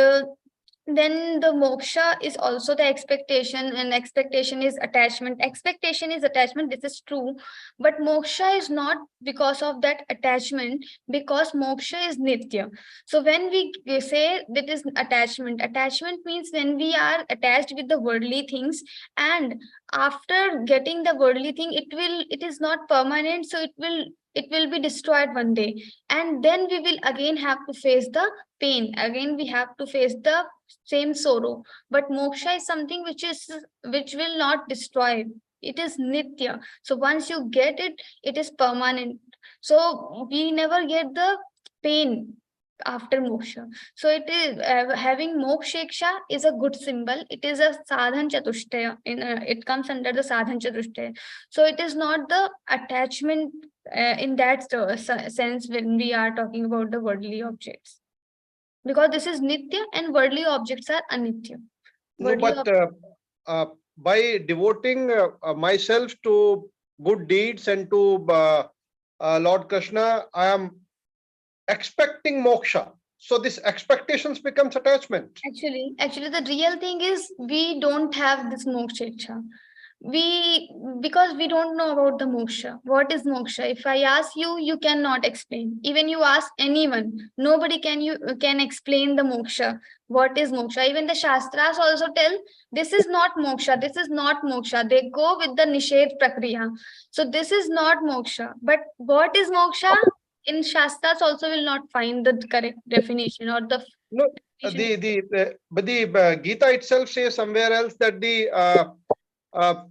then the moksha is also the expectation, and expectation is attachment. Expectation is attachment, this is true, but moksha is not because of that attachment, because moksha is nitya. So when we say that is attachment, attachment means when we are attached with the worldly things, and after getting the worldly thing, it is not permanent, so it will be destroyed one day, and then we will again have to face the pain, again we have to face the same sorrow. But moksha is something which will not destroy, it is nitya. So once you get it, it is permanent, so we never get the pain after moksha. So it is having moksheksha is a good symbol. It is a sadhan chatushtaya, it comes under the sadhan chatushtaya. So it is not the attachment in that sense when we are talking about the worldly objects, because this is nitya and worldly objects are anitya. No, Worldly but by devoting myself to good deeds and to Lord Krishna, I am expecting moksha. So this expectations becomes attachment. Actually, the real thing is we don't have this moksha ichha. Because we don't know about the moksha. What is moksha? If I ask you, you cannot explain. Even you ask anyone, nobody can explain the moksha. What is moksha? Even the shastras also tell this is not moksha. This is not moksha. They go with the nishedh prakriya. So this is not moksha. But what is moksha? In shastras also will not find the correct definition or the No, definition. but the Geeta itself says somewhere else that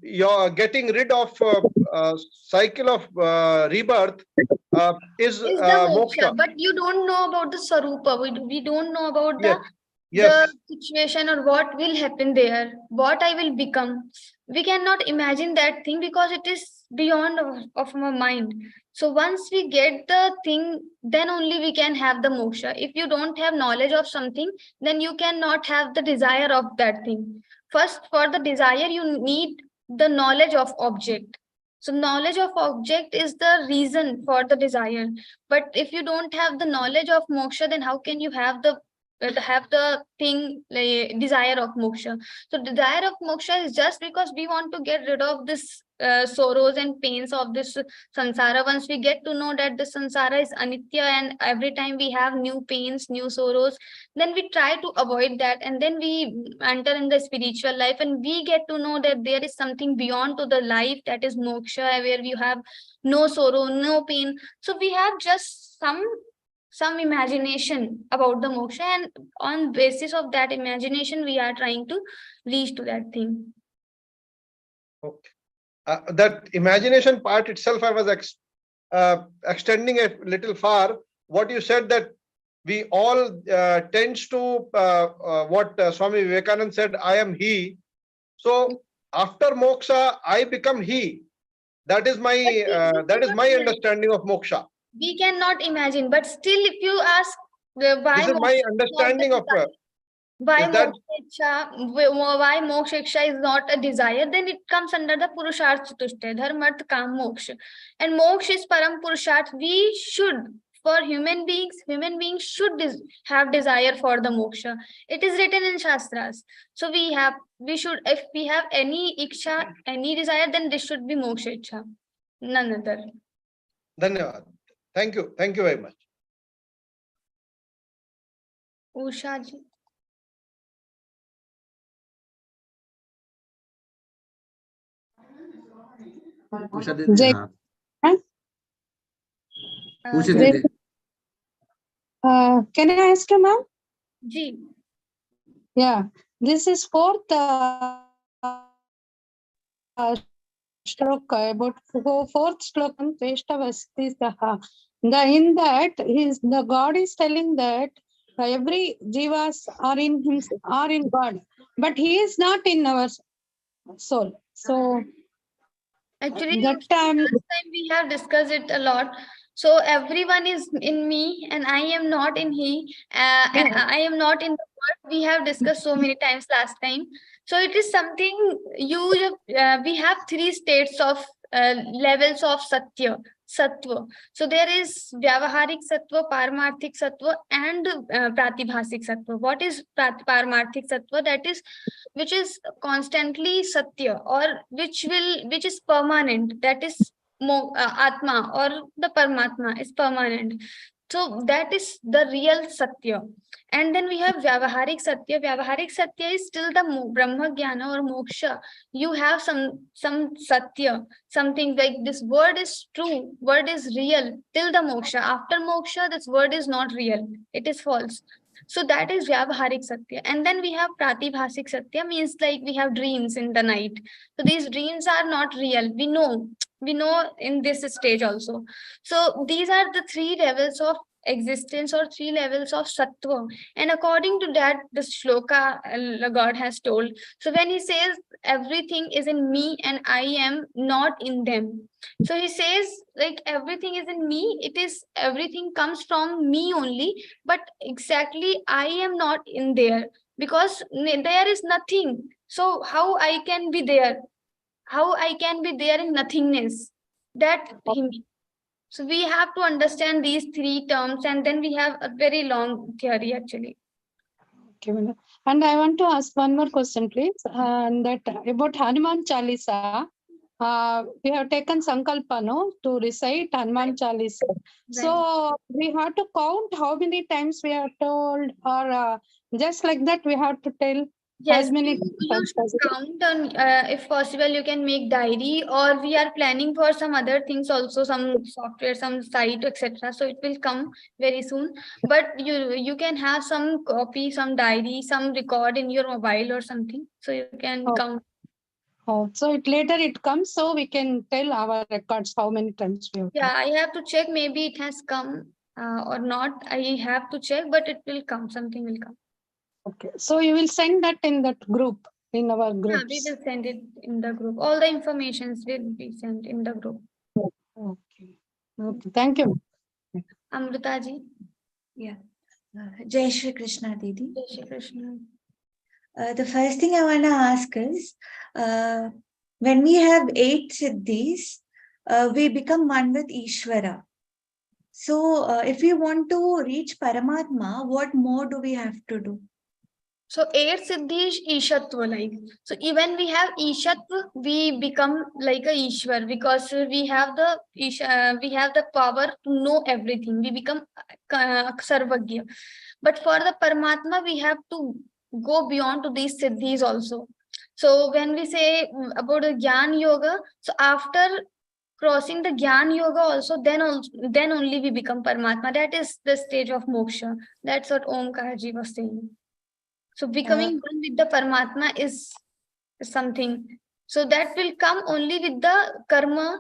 you're getting rid of cycle of rebirth is Is the moksha. moksha, but you don't know about the sarupa. We don't know about Yes, the yes. situation or what will happen there, what I will become. We cannot imagine that thing because it is beyond of our mind. So once we get the thing, then only we can have the moksha. If you don't have knowledge of something, then you cannot have the desire of that thing. First, for the desire, you need the knowledge of object. So knowledge of object is the reason for the desire. But if you don't have the knowledge of moksha, then how can you have the thing like, desire of moksha? So desire of moksha is just because we want to get rid of this sorrows and pains of this sansara. Once we get to know that the sansara is anitya and every time we have new pains, new sorrows, then we try to avoid that, and then we enter in the spiritual life and we get to know that there is something beyond to the life, that is moksha, where we have no sorrow, no pain. So we have just some imagination about the moksha, and on basis of that imagination we are trying to reach to that thing. Okay. That imagination part itself, I was extending a little far. What you said that we all tends to what Swami Vivekananda said, I am he. So after moksha, I become he. That is my understanding of moksha. We cannot imagine, but still if you ask why This is my understanding of why is that moksha is not a desire, then it comes under the purusharth chatushtaya, dharma artha kam moksha, and moksha is param purusharth. We should for human beings should have desire for the moksha. It is written in Shastras. So we should, if we have any iksha, any desire, then this should be moksha iksha, none other. Dhanyavad. Thank you. Thank you very much. Usha ji. Jai- Jai- Can I ask you, ma'am? Ji. Yeah, this is fourth shloka, about fourth slokam, Tveshtavasti Saha. In that, the God is telling that every jivas are in him, are in God, but he is not in our soul. So Actually, that time, last time we have discussed it a lot. So everyone is in me, and I am not in he, and I am not in the world. We have discussed so many times last time. So it is something we have three states of levels of sattva. So there is vyavaharik sattva, paramarthik sattva, and pratibhasik sattva. What is paramarthik sattva? That is which is constantly satya, or which is permanent. That is atma, or the paramatma is permanent. So that is the real satya. And then we have vyavaharik satya. Vyavaharik satya is still the brahma jnana or moksha. You have some satya, something like this word is true, word is real till the moksha. After moksha, this word is not real, it is false. So that is vyavaharik satya. And then we have pratibhasik satya, means like we have dreams in the night. So these dreams are not real. We know in this stage also. So these are the three levels of existence, or three levels of sattva. And according to that, the shloka God has told. So when he says everything is in me and I am not in them, so he says like everything is in me, it is everything comes from me only, but exactly I am not in there, because there is nothing. So how I can be there? How I can be there in nothingness? That him. So we have to understand these three terms, and then we have a very long theory actually. okay, madam. And I want to ask one more question, please. And that about Hanuman Chalisa, we have taken Sankalpa, no, to recite Hanuman Chalisa. So we have to count how many times we are told, or just like that we have to tell Yes, as many you times should possible. count on, if possible, you can make diary, or we are planning for some other things also, some software, some site, etc. So it will come very soon. But you can have some copy, some diary, some record in your mobile or something. So you can Oh. count. Oh, so later it comes, so we can tell our records how many times we have. Yeah, I have to check. Maybe it has come or not. I have to check, but it will come. Something will come. Okay, so you will send that in that group, in our Yeah, groups. we will send it in the group. All the informations will be sent in the group. Okay. Okay. Thank you. Amrita ji. Yeah. Jai Shri Krishna, Didi. Jai Shri Krishna. The first thing I want to ask is, when we have 8 siddhis, we become one with Ishvara. So if we want to reach Paramatma, what more do we have to do? So 8 siddhi is Ishatva, like. So even we have Ishatva, we become like a Ishwar, because we have the power to know everything. We become Sarvagya. But for the Paramatma, we have to go beyond to these siddhis also. So when we say about the Gyan Yoga, so after crossing the Gyan Yoga also, then only we become Paramatma. That is the stage of moksha. That's what Omkarji was saying. So becoming one with the Paramatma is something. So that will come only with the karma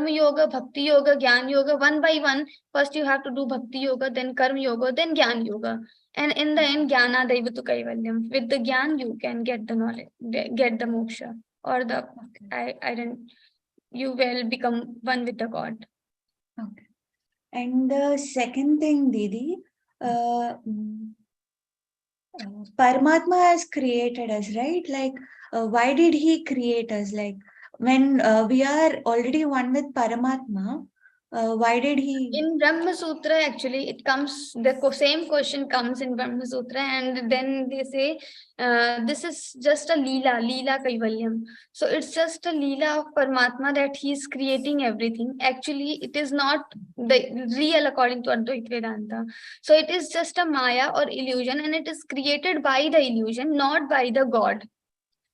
yoga, bhakti yoga, jnana yoga, one by one. First you have to do bhakti yoga, then karma yoga, then jnana yoga. And in the end, jnana daivatu kaivalyam. With the jnana, you can get the knowledge, get the moksha, or the you will become one with the God. Okay. And the second thing, Didi, Paramatma has created us, right? Like, why did he create us? Like, when we are already one with Paramatma, Why did he? In Brahma Sutra, actually, it comes, the same question comes in Brahma Sutra, and then they say, this is just a Leela Kaivalyam. So it's just a Leela of Paramatma that he is creating everything. Actually, it is not the real according to Advaita Vedanta. So it is just a Maya or illusion, and it is created by the illusion, not by the God.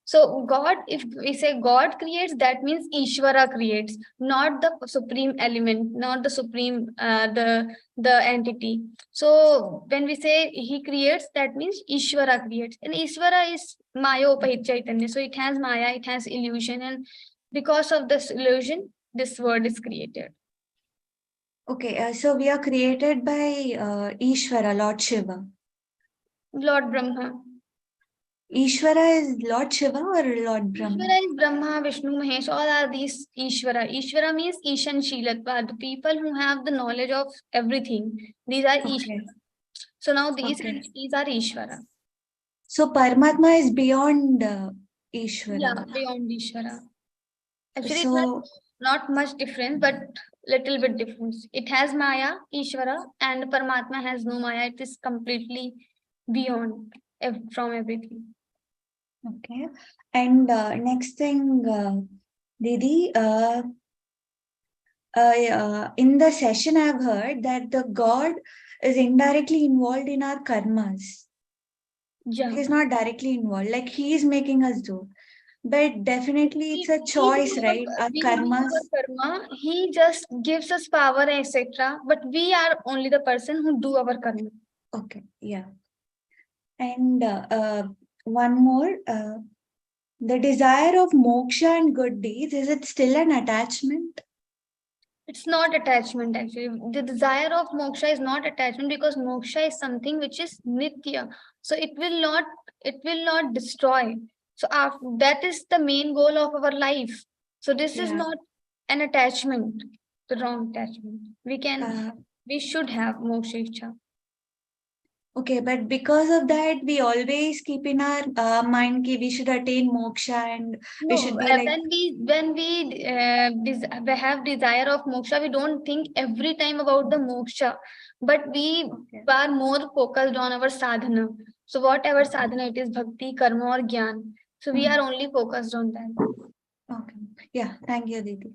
So God, if we say God creates, that means Ishvara creates, not the supreme element, not the supreme, the entity. So when we say he creates, that means Ishvara creates. And Ishvara is Maya Upahit Chaitanya. So it has Maya, it has illusion. And because of this illusion, this world is created. Okay, so we are created by Ishvara, Lord Shiva. Lord Brahma. Ishvara is Lord Shiva or Lord Brahma? Ishvara is Brahma, Vishnu, Mahesh, all are these Ishvara. Ishvara means Ishan Shilatva, the people who have the knowledge of everything. These are Ishvara. So now these entities are Ishvara. So Paramatma is beyond Ishvara. Yeah, beyond Ishvara. Actually, So, it's not much difference, but little bit difference. It has Maya, Ishvara, and Paramatma has no Maya. It is completely beyond from everything. okay. And next thing, Didi, in the session I've heard that the God is indirectly involved in our karmas. Yeah. He's not directly involved, like he is making us do. But definitely it's a choice, right? Our karmas. Karma, he just gives us power, etc. But we are only the person who do our karma. Okay, yeah. And one more, the desire of moksha and good deeds, is it still an attachment? It's not attachment actually. The desire of moksha is not attachment, because moksha is something which is nitya. So it will not destroy. So that is the main goal of our life. So this is not an attachment, the wrong attachment. We should have moksha ichha. Okay, but because of that, we always keep in our mind that we should attain moksha and we should be like. When we have desire of moksha, we don't think every time about the moksha, but we are more focused on our sadhana. So whatever sadhana it is, bhakti, karma, or gyan. So we are only focused on that. Okay. Yeah. Thank you, Didi.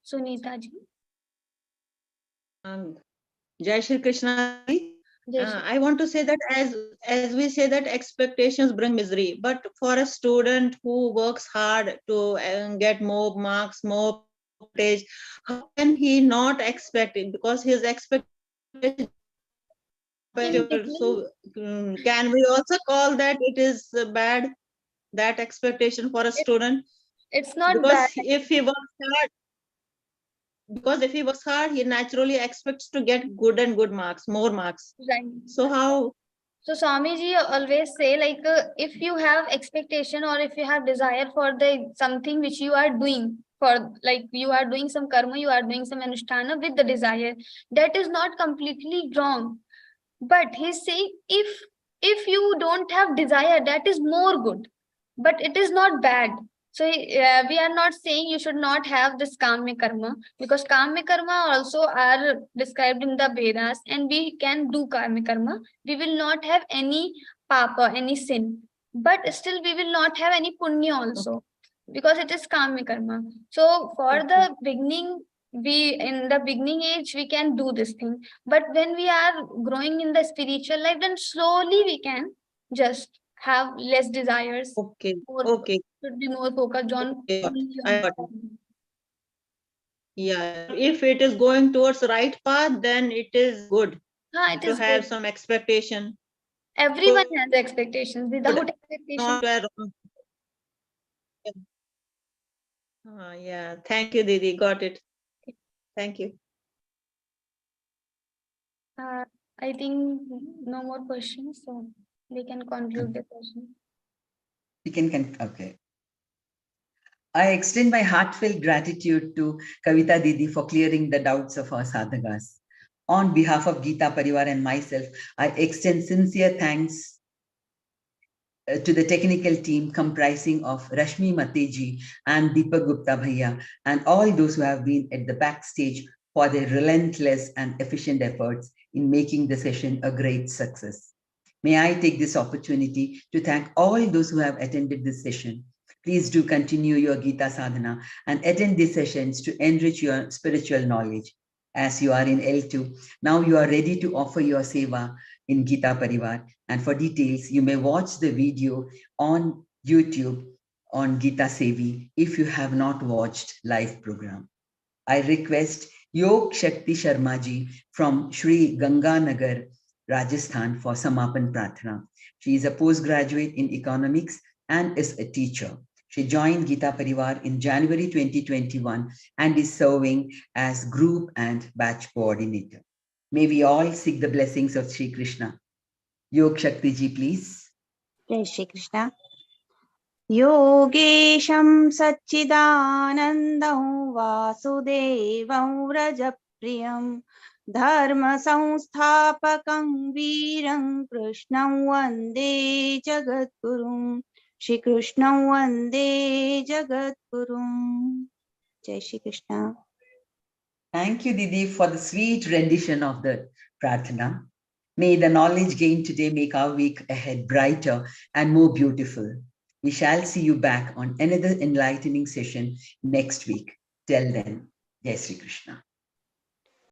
Sunita ji. Jai Shri Krishna. I want to say that as we say that expectations bring misery, but for a student who works hard to get more marks, more percentage, how can he not expect it? Because his expectation. So can we also call that it is bad, that expectation for a student? It's not because bad. if he works hard. Because if he works hard, he naturally expects to get good marks, more marks. Right. So how? So Swamiji always say, like, if you have expectation or if you have desire for the something which you are doing, for like you are doing some karma, you are doing some anushtana with the desire, that is not completely wrong. But he's saying if you don't have desire, that is more good, but it is not bad. So we are not saying you should not have this kamya karma, because kamya karma also are described in the Vedas, and we can do kamya karma. We will not have any papa, any sin, but still we will not have any punya also, because it is kamya karma. So for the beginning, in the beginning age we can do this thing, but when we are growing in the spiritual life, then slowly we can just have less desires. Okay. Should be more focused on. Yeah, if it is going towards the right path, then it is good to have good. some expectation. Everyone has expectations. Without expectations, yeah, thank you, Didi. Got it. Thank you. I think no more questions, so we can conclude the session. We can, okay. I extend my heartfelt gratitude to Kavita Didi for clearing the doubts of our sadhakas. On behalf of Geeta Parivar and myself, I extend sincere thanks to the technical team comprising of Rashmi Mateji and Deepak Gupta Bhaiya, and all those who have been at the backstage for their relentless and efficient efforts in making the session a great success. May I take this opportunity to thank all those who have attended this session. Please do continue your Geeta sadhana and attend these sessions to enrich your spiritual knowledge. As you are in L2, now you are ready to offer your seva in Geeta Parivar. And for details, you may watch the video on YouTube on Geeta Sevi if you have not watched live program. I request Yog Shakti Sharma ji from Shri Ganganagar, Rajasthan for Samapan Pratana. She is a postgraduate in economics and is a teacher. She joined Geeta Parivar in January 2021 and is serving as group and batch coordinator. May we all seek the blessings of Sri Krishna. Yog Shakti ji, please. Jai Shri Krishna. Yogesham Satchidanandam Vasudevam Rajapriyam Dharma Samsthapakam Veeram Krishnam Vande Jagadgurum Shri Krishnam Vande Jagadgurum. Jai Shri Krishna. Thank you, Didi, for the sweet rendition of the Prarthana. May the knowledge gained today make our week ahead brighter and more beautiful. We shall see you back on another enlightening session next week. Till then, Jai Shri Krishna.